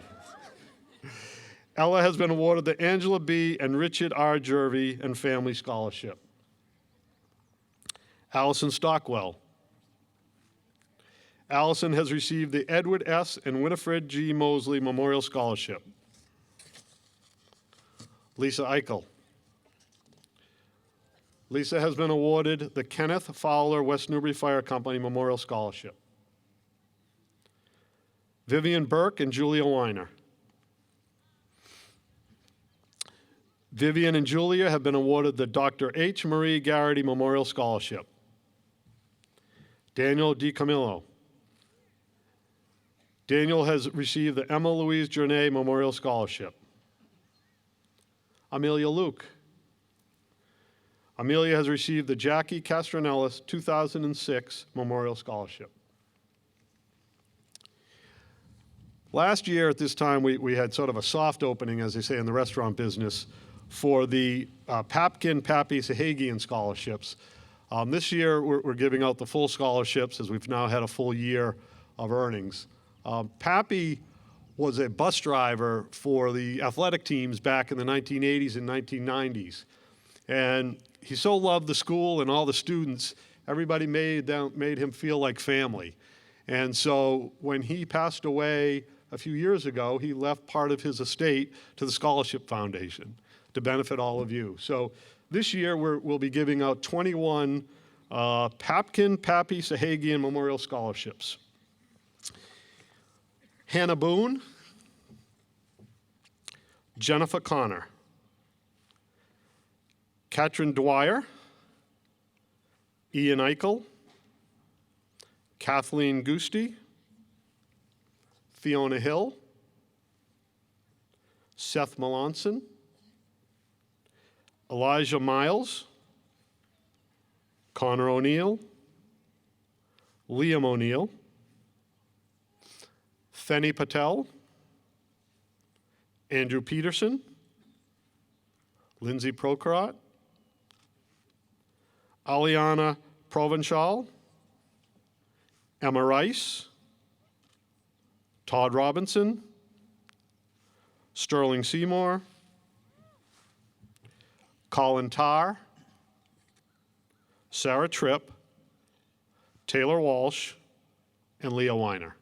Ella has been awarded the Angela B. and Richard R. Jervey and Family Scholarship. Allison Stockwell. Allison has received the Edward S. and Winifred G. Mosley Memorial Scholarship. Lisa Eichel. Lisa has been awarded the Kenneth Fowler West Newbury Fire Company Memorial Scholarship. Vivian Burke and Julia Weiner. Vivian and Julia have been awarded the Dr. H. Marie Garrity Memorial Scholarship. Daniel DiCamillo. Daniel has received the Emma Louise Journet Memorial Scholarship. Amelia Luke. Amelia has received the Jackie Castronellis 2006 Memorial Scholarship. Last year at this time, we had sort of a soft opening, as they say in the restaurant business, for the Papkin, Pappy, Sahagian scholarships. This year, we're giving out the full scholarships as we've now had a full year of earnings. Pappy was a bus driver for the athletic teams back in the 1980s and 1990s. And he so loved the school and all the students, everybody made him feel like family. And so when he passed away a few years ago, he left part of his estate to the Scholarship Foundation to benefit all of you. So this year, we'll be giving out 21 Papkin, Pappy, Sahagian Memorial Scholarships. Hannah Boone, Jennifer Connor, Katrin Dwyer, Ian Eichel, Kathleen Gusti, Fiona Hill, Seth Melanson, Elijah Miles, Connor O'Neill, Liam O'Neill, Fenny Patel, Andrew Peterson, Lindsay Prokrat, Aliana Provenchal, Emma Rice, Todd Robinson, Sterling Seymour, Colin Tarr, Sarah Tripp, Taylor Walsh, and Leah Weiner.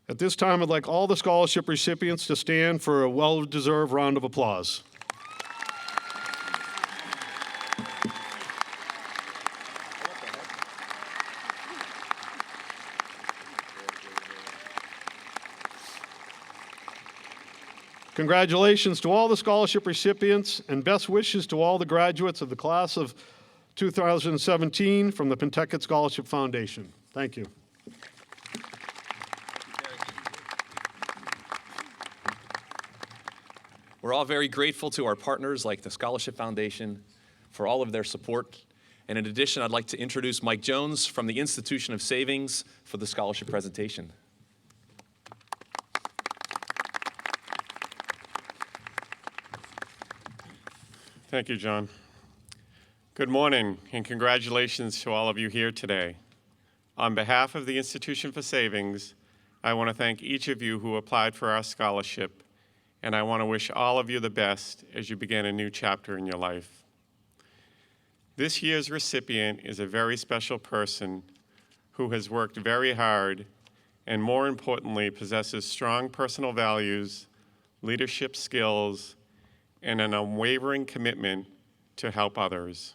At this time, I'd like all the scholarship recipients to stand for a well-deserved round of applause. Congratulations to all the scholarship recipients and best wishes to all the graduates of the class of 2017 from the Pentucket Scholarship Foundation. Thank you. We're all very grateful to our partners like the Scholarship Foundation for all of their support. And in addition, I'd like to introduce Mike Jones from the Institution of Savings for the scholarship presentation. Thank you, John. Good morning, and congratulations to all of you here today. On behalf of the Institution for Savings, I want to thank each of you who applied for our scholarship, and I want to wish all of you the best as you begin a new chapter in your life. This year's recipient is a very special person who has worked very hard and, more importantly, possesses strong personal values, leadership skills, and an unwavering commitment to help others.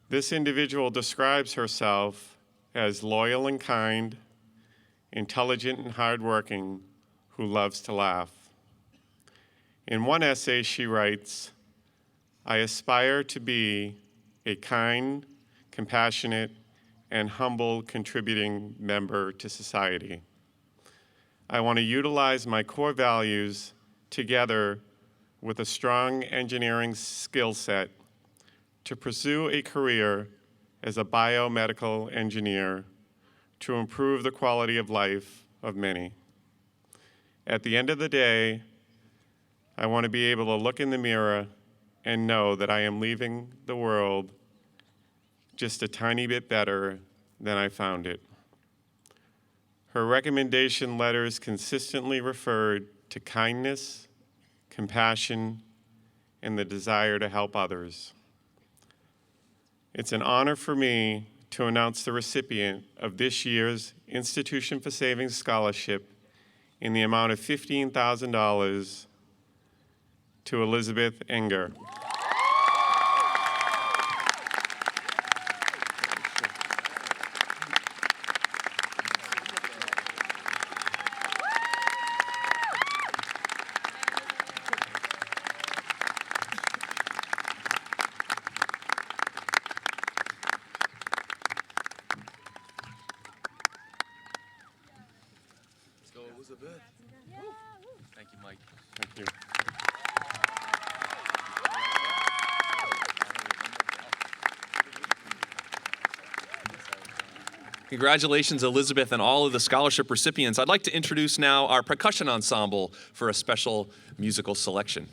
This individual describes herself as loyal and kind, intelligent and hardworking, who loves to laugh. In one essay, she writes, "I aspire to be a kind, compassionate, and humble contributing member to society. I want to utilize my core values together with a strong engineering skill set to pursue a career as a biomedical engineer to improve the quality of life of many. At the end of the day, I want to be able to look in the mirror and know that I am leaving the world just a tiny bit better than I found it." Her recommendation letters consistently referred to kindness, compassion, and the desire to help others. It's an honor for me to announce the recipient of this year's Institution for Savings Scholarship in the amount of $15,000 to Elizabeth Enger. Elizabeth. Thank you, Mike. Thank you. Congratulations, Elizabeth, and all of the scholarship recipients. I'd like to introduce now our percussion ensemble for a special musical selection.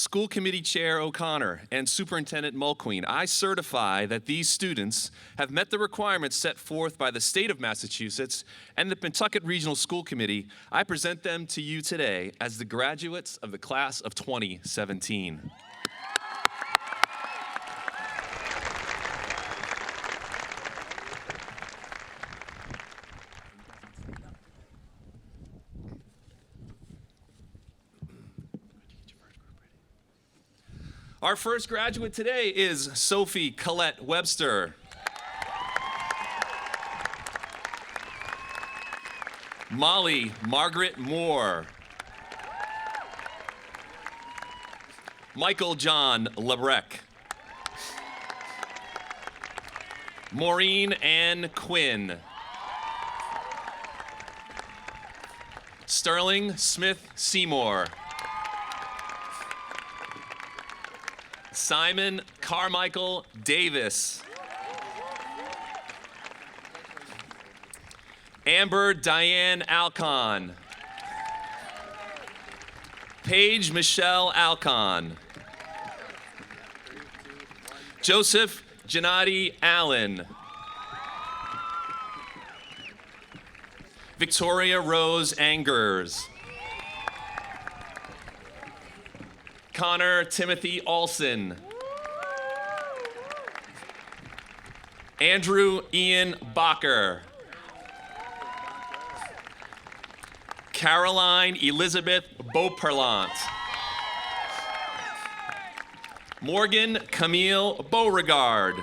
School Committee Chair O'Connor and Superintendent Mulqueen, I certify that these students have met the requirements set forth by the state of Massachusetts and the Pentucket Regional School Committee. I present them to you today as the graduates of the class of 2017. Our first graduate today is Sophie Collette Webster. Molly Margaret Moore. Michael John Lebrec. Maureen Ann Quinn. Sterling Smith Seymour. Simon Carmichael Davis. Amber Diane Alcon. Paige Michelle Alcon. Joseph Gennady Allen. Victoria Rose Angers. Connor Timothy Olson. Andrew Ian Bacher. Caroline Elizabeth Beauperlant. Morgan Camille Beauregard.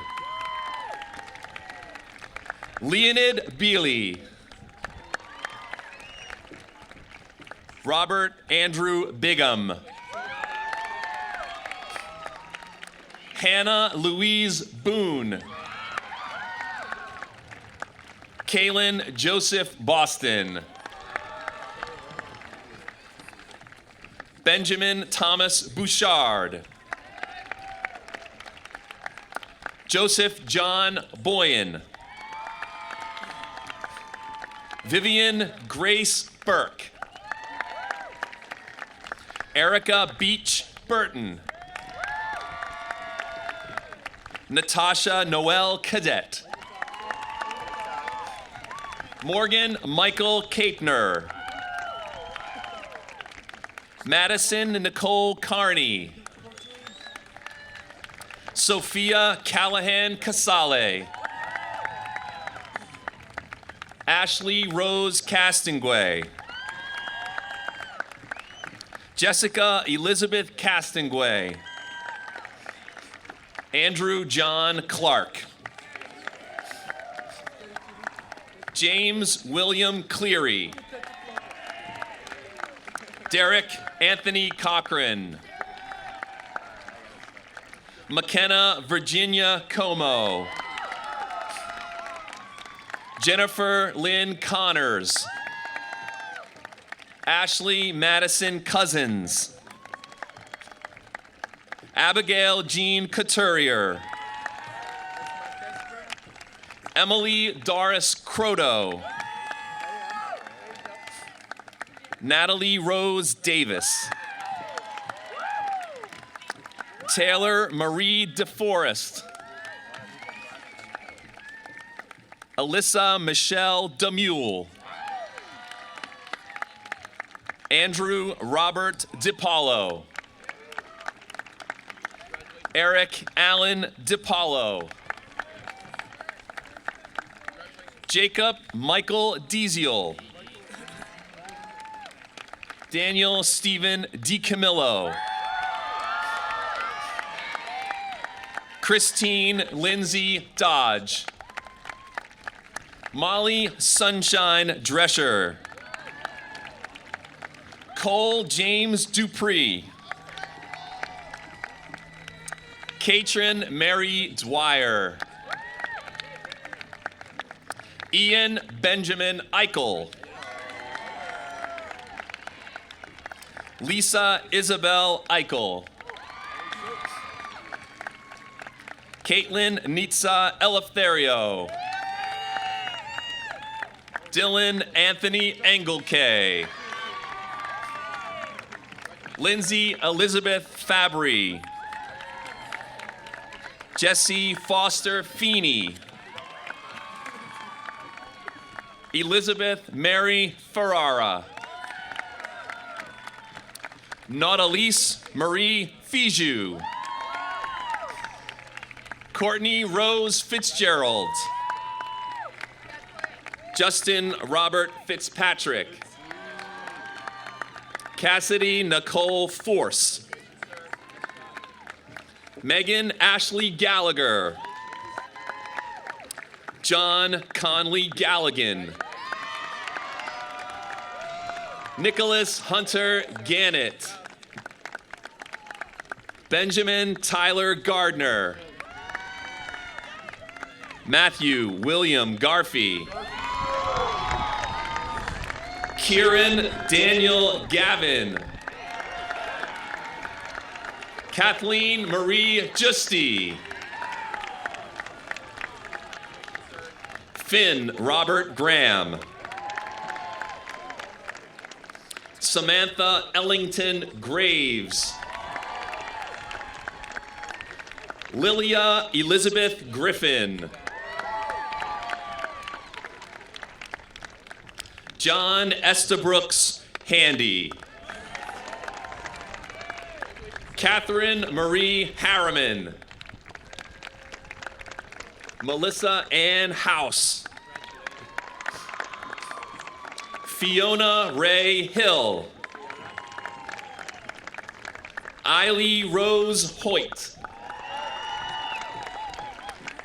Leonid Bealey. Robert Andrew Bigham. Hannah Louise Boone. Kaylin Joseph Boston. Benjamin Thomas Bouchard. Joseph John Boyan. Vivian Grace Burke. Erica Beach Burton. Natasha Noel Cadet. Morgan Michael Capner. Madison Nicole Carney. Sophia Callahan Casale. Ashley Rose Castonguay. Jessica Elizabeth Castonguay. Andrew John Clark. James William Cleary. Derek Anthony Cochran. McKenna Virginia Como. Jennifer Lynn Connors. Ashley Madison Cousins. Abigail Jean Couturier. Emily Doris Krohto. Natalie Rose Davis. Taylor Marie DeForest. Alyssa Michelle Demule. Andrew Robert DiPaolo. Eric Allen DiPaolo. Jacob Michael Deziel. Daniel Stephen DiCamillo. Christine Lindsay Dodge. Molly Sunshine Drescher. Cole James Dupree. Katrin Mary Dwyer. Ian Benjamin Eichel. Lisa Isabel Eichel. Caitlin Nitza Eleftherio. Dylan Anthony Engelke. Lindsay Elizabeth Fabry. Jesse Foster Feeney. Elizabeth Mary Ferrara. Nautilise Marie Fiju. Courtney Rose Fitzgerald. Justin Robert Fitzpatrick. Cassidy Nicole Force. Megan Ashley Gallagher. John Conley Galligan. Nicholas Hunter Gannett. Benjamin Tyler Gardner. Matthew William Garfey. Kieran Daniel Gavin. Kathleen Marie Justy. Finn Robert Graham. Samantha Ellington Graves. Lilia Elizabeth Griffin. John Estabrooks Handy. Catherine Marie Harriman. Melissa Ann House. Fiona Ray Hill. Eiley Rose Hoyt.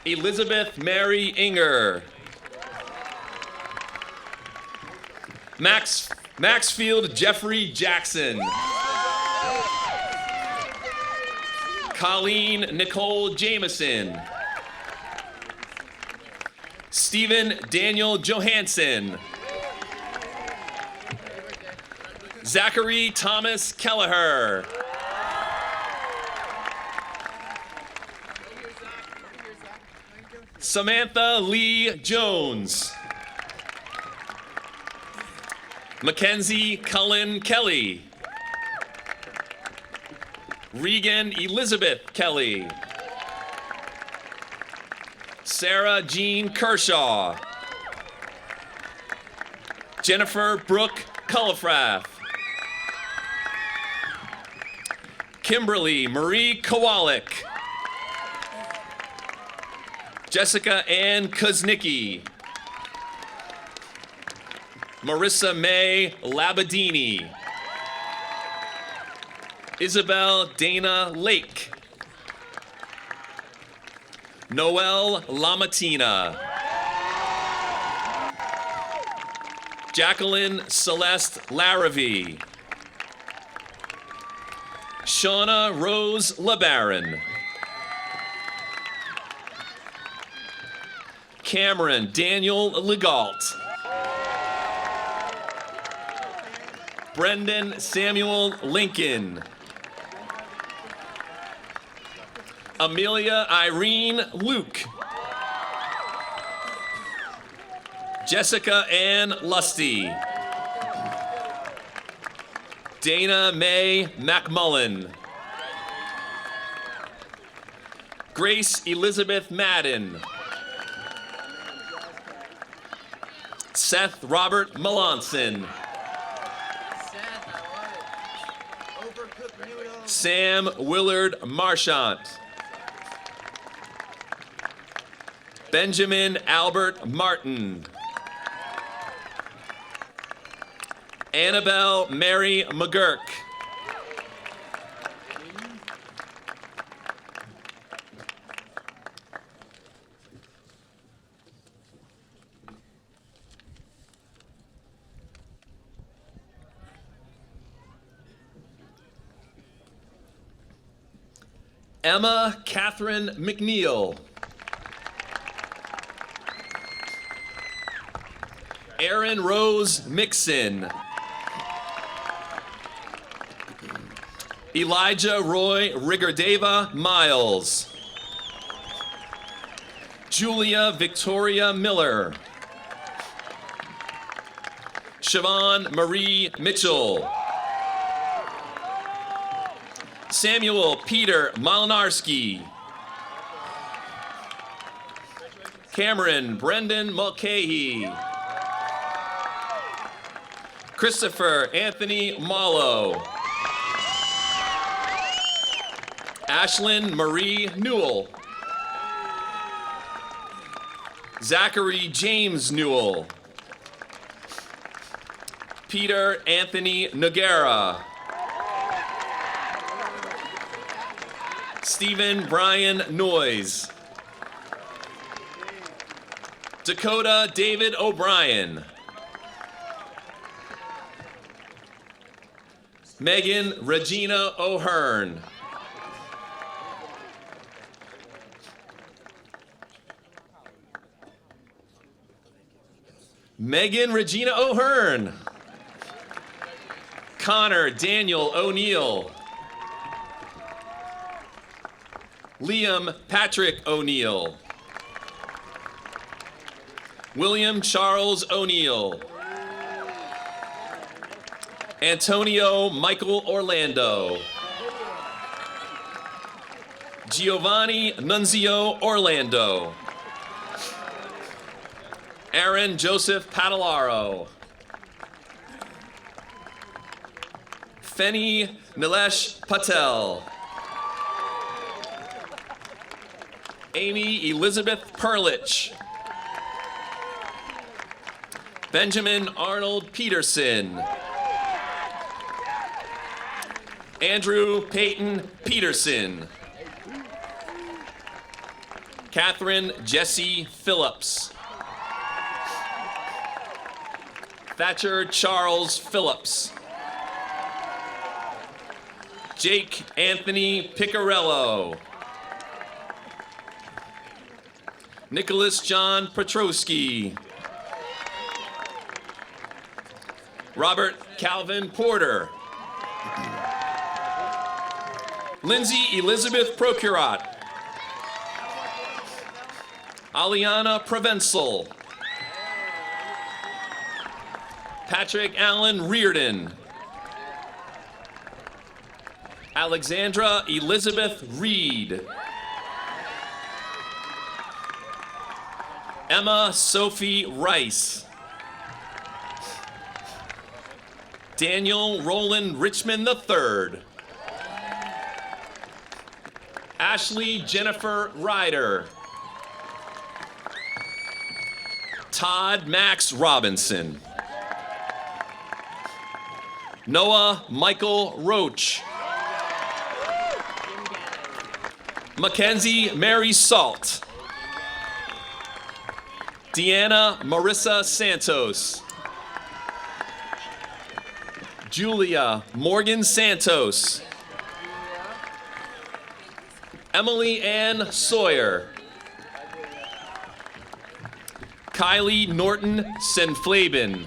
Elizabeth Mary Inger. Maxfield Jeffrey Jackson. Colleen Nicole Jameson. Stephen Daniel Johansson. Zachary Thomas Kelleher. Samantha Lee Jones. Mackenzie Cullen Kelly. Regan Elizabeth Kelly. Sarah Jean Kershaw. Jennifer Brooke Cullifrath. Kimberly Marie Kowalik. Jessica Ann Kuznicki. Marissa May Labadini. Isabel Dana Lake. Noelle Lamatina. Jacqueline Celeste Larravie. Shauna Rose LeBaron. Cameron Daniel Legault. Brendan Samuel Lincoln. Amelia Irene Luke. Jessica Ann Lusty. Dana Mae McMullen. Grace Elizabeth Madden. Seth Robert Melanson. Sam Willard Marchant. Benjamin Albert Martin. Annabelle Mary McGurk. Emma Catherine McNeil. Erin Rose Mixon. Elijah Roy Rigordeva Miles. Julia Victoria Miller. Siobhan Marie Mitchell. Samuel Peter Malinarski. Cameron Brendan Mulcahy. Christopher Anthony Mallow. Ashlyn Marie Newell. Zachary James Newell. Peter Anthony Noguera. Stephen Brian Noyes. Dakota David O'Brien. Megan Regina O'Hearn. Megan Regina O'Hearn. Connor Daniel O'Neill. Liam Patrick O'Neill. William Charles O'Neill. Antonio Michael Orlando. Giovanni Nunzio Orlando. Aaron Joseph Padalaro. Feni Nilesh Patel. Amy Elizabeth Perlich. Benjamin Arnold Peterson. Andrew Peyton Peterson. Catherine Jessie Phillips. Thatcher Charles Phillips. Jake Anthony Piccarello. Nicholas John Petrowski. Robert Calvin Porter. Lindsay Elizabeth Procurat. Aliana Provencal. Patrick Allen Reardon. Alexandra Elizabeth Reed. Emma Sophie Rice. Daniel Roland Richmond III. Ashley Jennifer Ryder. Todd Max Robinson. Noah Michael Roach. Mackenzie Mary Salt. Deanna Marissa Santos. Julia Morgan Santos. Emily Ann Sawyer. Kylie Norton Senflaben.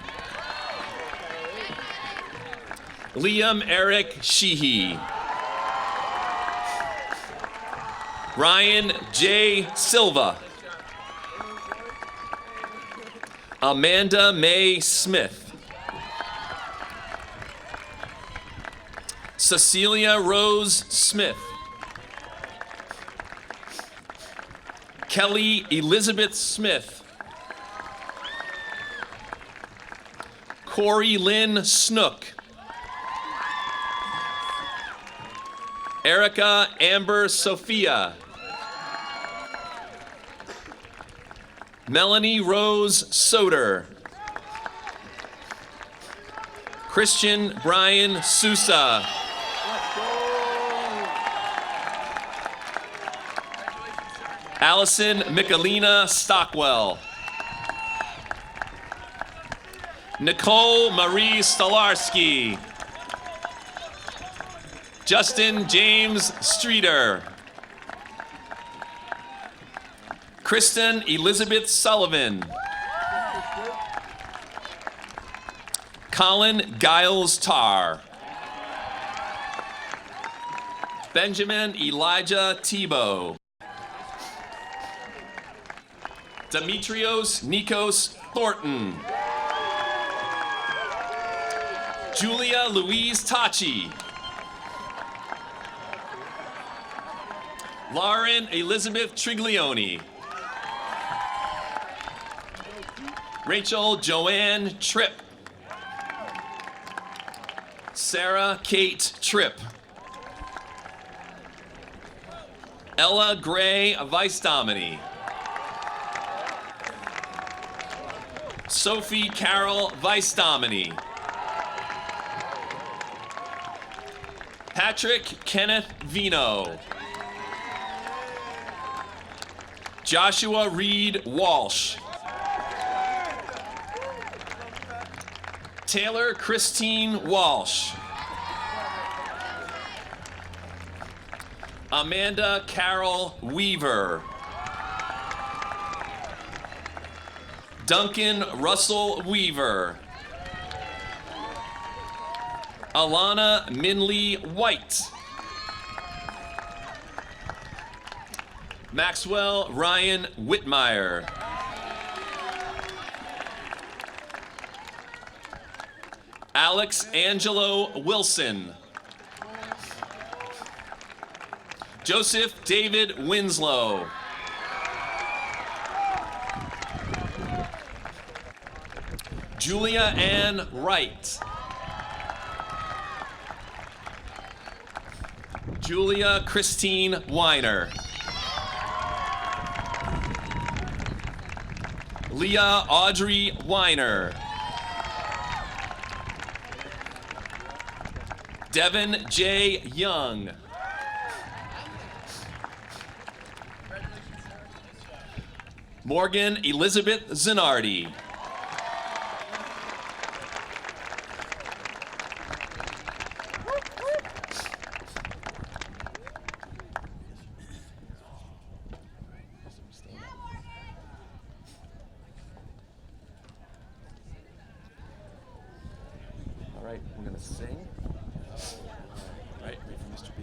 Liam Eric Sheehy. Ryan J. Silva. Amanda Mae Smith. Cecilia Rose Smith. Kelly Elizabeth Smith. Corey Lynn Snook. Erica Amber Sophia. Melanie Rose Soder. Christian Brian Sousa. Allison Michelina Stockwell. Nicole Marie Stolarski. Justin James Streeter. Kristen Elizabeth Sullivan. Colin Giles Tarr. Benjamin Elijah Tebow. Demetrios Nikos Thornton. Julia Louise Tachi. Lauren Elizabeth Triglione. Rachel Joanne Tripp. Sarah Kate Tripp. Ella Gray Vice Domini. Sophie Carol Vice Domini. Patrick Kenneth Vino. Joshua Reed Walsh. Taylor Christine Walsh. Amanda Carol Weaver. Duncan Russell Weaver. Alana Minley White. Maxwell Ryan Whitmire. Alex Angelo Wilson. Joseph David Winslow. Julia Ann Wright. Julia Christine Weiner. Leah Audrey Weiner. Devin J. Young. Morgan Elizabeth Zanardi. All right, we're going to sing. All right, ready for Mr. B?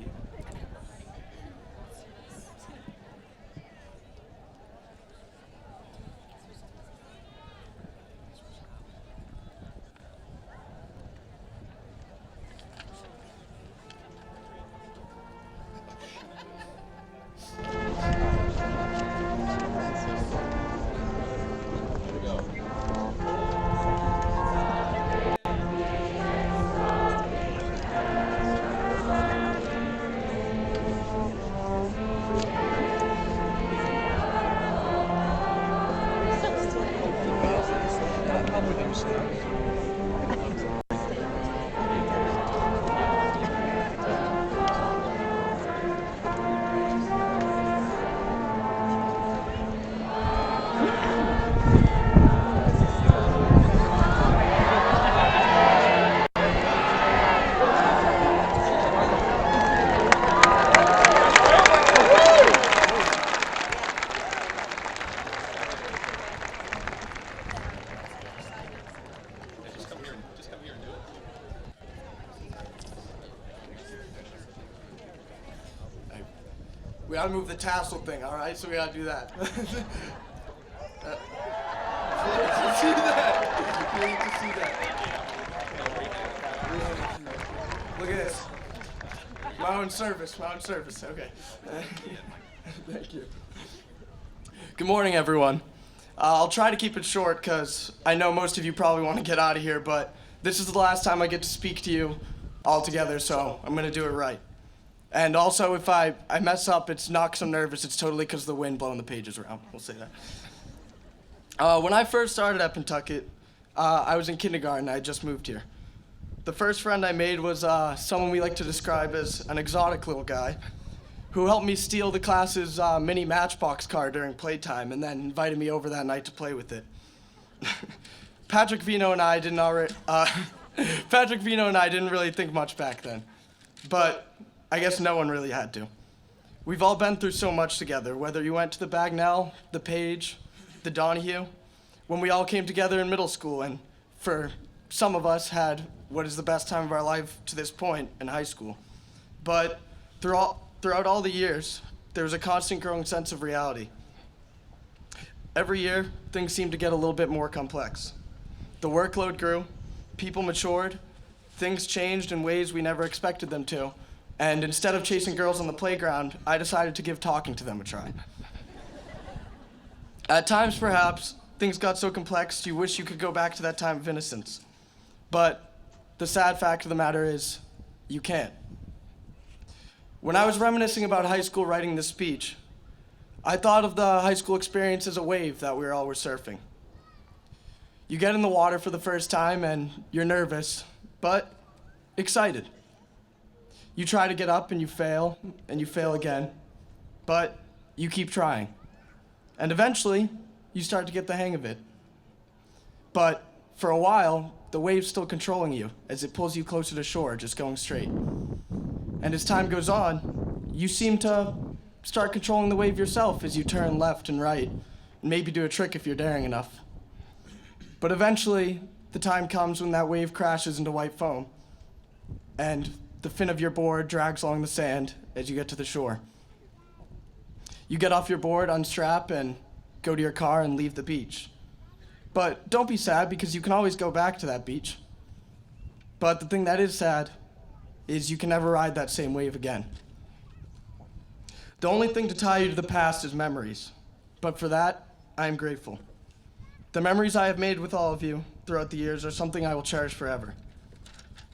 We gotta move the tassel thing, all right? So we gotta do that. You need to see that. You need to see that. Look at this. My own service, okay. Thank you. Good morning, everyone. I'll try to keep it short because I know most of you probably want to get out of here, but this is the last time I get to speak to you all together, so I'm gonna do it right. And also, if I mess up, it's not because I'm nervous, it's totally because of the wind blowing the pages around. We'll say that. When I first started at Pentucket, I was in kindergarten. I had just moved here. The first friend I made was someone we like to describe as an exotic little guy who helped me steal the class's mini Matchbox car during playtime and then invited me over that night to play with it. Patrick Vino and I didn't really think much back then, but I guess no one really had to. We've all been through so much together, whether you went to the Bagnell, the Page, the Donahue, when we all came together in middle school, and for some of us had what is the best time of our life to this point in high school. But throughout all the years, there was a constant growing sense of reality. Every year, things seemed to get a little bit more complex. The workload grew, people matured, things changed in ways we never expected them to, And instead of chasing girls on the playground, I decided to give talking to them a try. At times, perhaps, things got so complex you wish you could go back to that time of innocence. But the sad fact of the matter is, you can't. When I was reminiscing about high school writing this speech, I thought of the high school experience as a wave that we all were surfing. You get in the water for the first time and you're nervous, but excited. You try to get up and you fail again, but you keep trying. And eventually, you start to get the hang of it. But for a while, the wave's still controlling you as it pulls you closer to shore, just going straight. And as time goes on, you seem to start controlling the wave yourself as you turn left and right, and maybe do a trick if you're daring enough. But eventually, the time comes when that wave crashes into white foam, and the fin of your board drags along the sand as you get to the shore. You get off your board, unstrap, and go to your car and leave the beach. But don't be sad, because you can always go back to that beach. But the thing that is sad is you can never ride that same wave again. The only thing to tie you to the past is memories. But for that, I am grateful. The memories I have made with all of you throughout the years are something I will cherish forever.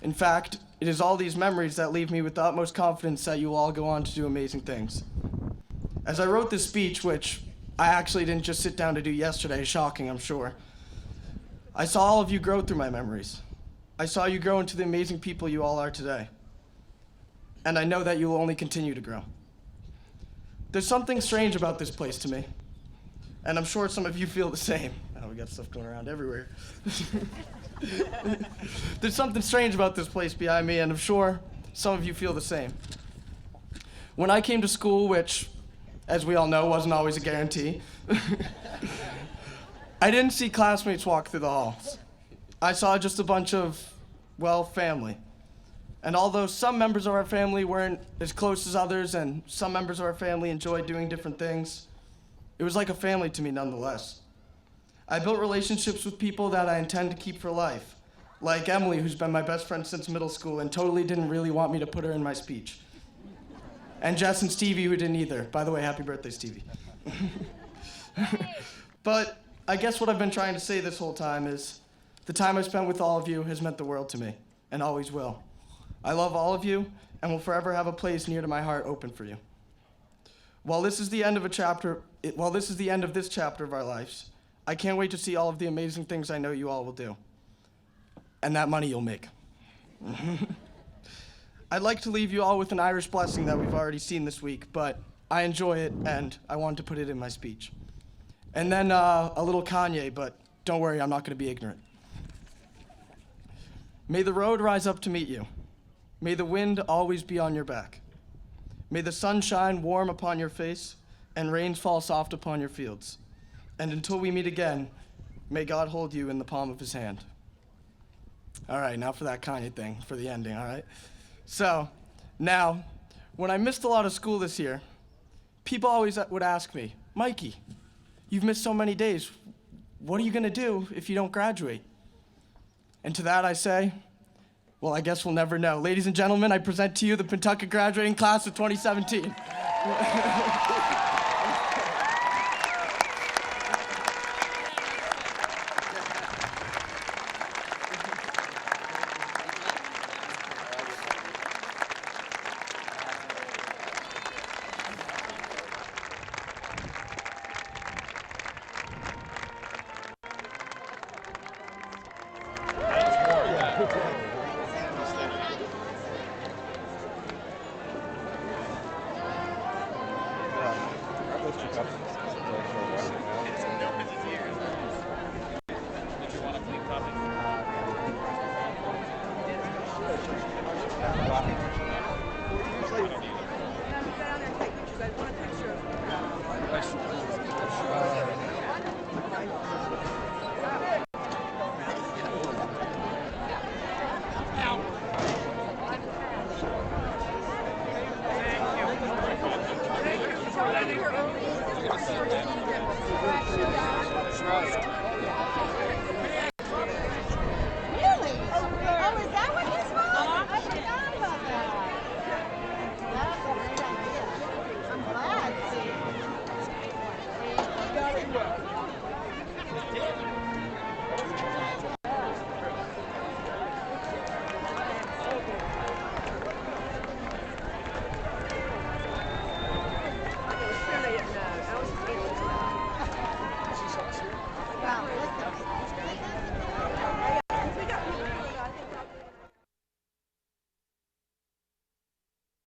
In fact, it is all these memories that leave me with the utmost confidence that you will all go on to do amazing things. As I wrote this speech, which I actually didn't just sit down to do yesterday, shocking, I'm sure, I saw all of you grow through my memories. I saw you grow into the amazing people you all are today. And I know that you will only continue to grow. There's something strange about this place to me, and I'm sure some of you feel the same. Oh, we got stuff going around everywhere. There's something strange about this place behind me, and I'm sure some of you feel the same. When I came to school, which, as we all know, wasn't always a guarantee, I didn't see classmates walk through the halls. I saw just a bunch of, well, family. And although some members of our family weren't as close as others, and some members of our family enjoyed doing different things, it was like a family to me nonetheless. I built relationships with people that I intend to keep for life, like Emily, who's been my best friend since middle school and totally didn't really want me to put her in my speech. And Jess and Stevie, who didn't either. By the way, happy birthday, Stevie. But I guess what I've been trying to say this whole time is the time I spent with all of you has meant the world to me, and always will. I love all of you, and will forever have a place near to my heart open for you. While this is the end of this chapter of our lives, I can't wait to see all of the amazing things I know you all will do, and that money you'll make. I'd like to leave you all with an Irish blessing that we've already seen this week, but I enjoy it, and I wanted to put it in my speech. And then a little Kanye, but don't worry, I'm not going to be ignorant. May the road rise up to meet you. May the wind always be on your back. May the sun shine warm upon your face and rains fall soft upon your fields. And until we meet again, may God hold you in the palm of his hand. All right, now for that Kanye thing, for the ending, all right? So, now, when I missed a lot of school this year, people always would ask me, Mikey, you've missed so many days. What are you going to do if you don't graduate? And to that I say, well, I guess we'll never know. Ladies and gentlemen, I present to you the Pentucket graduating class of 2017.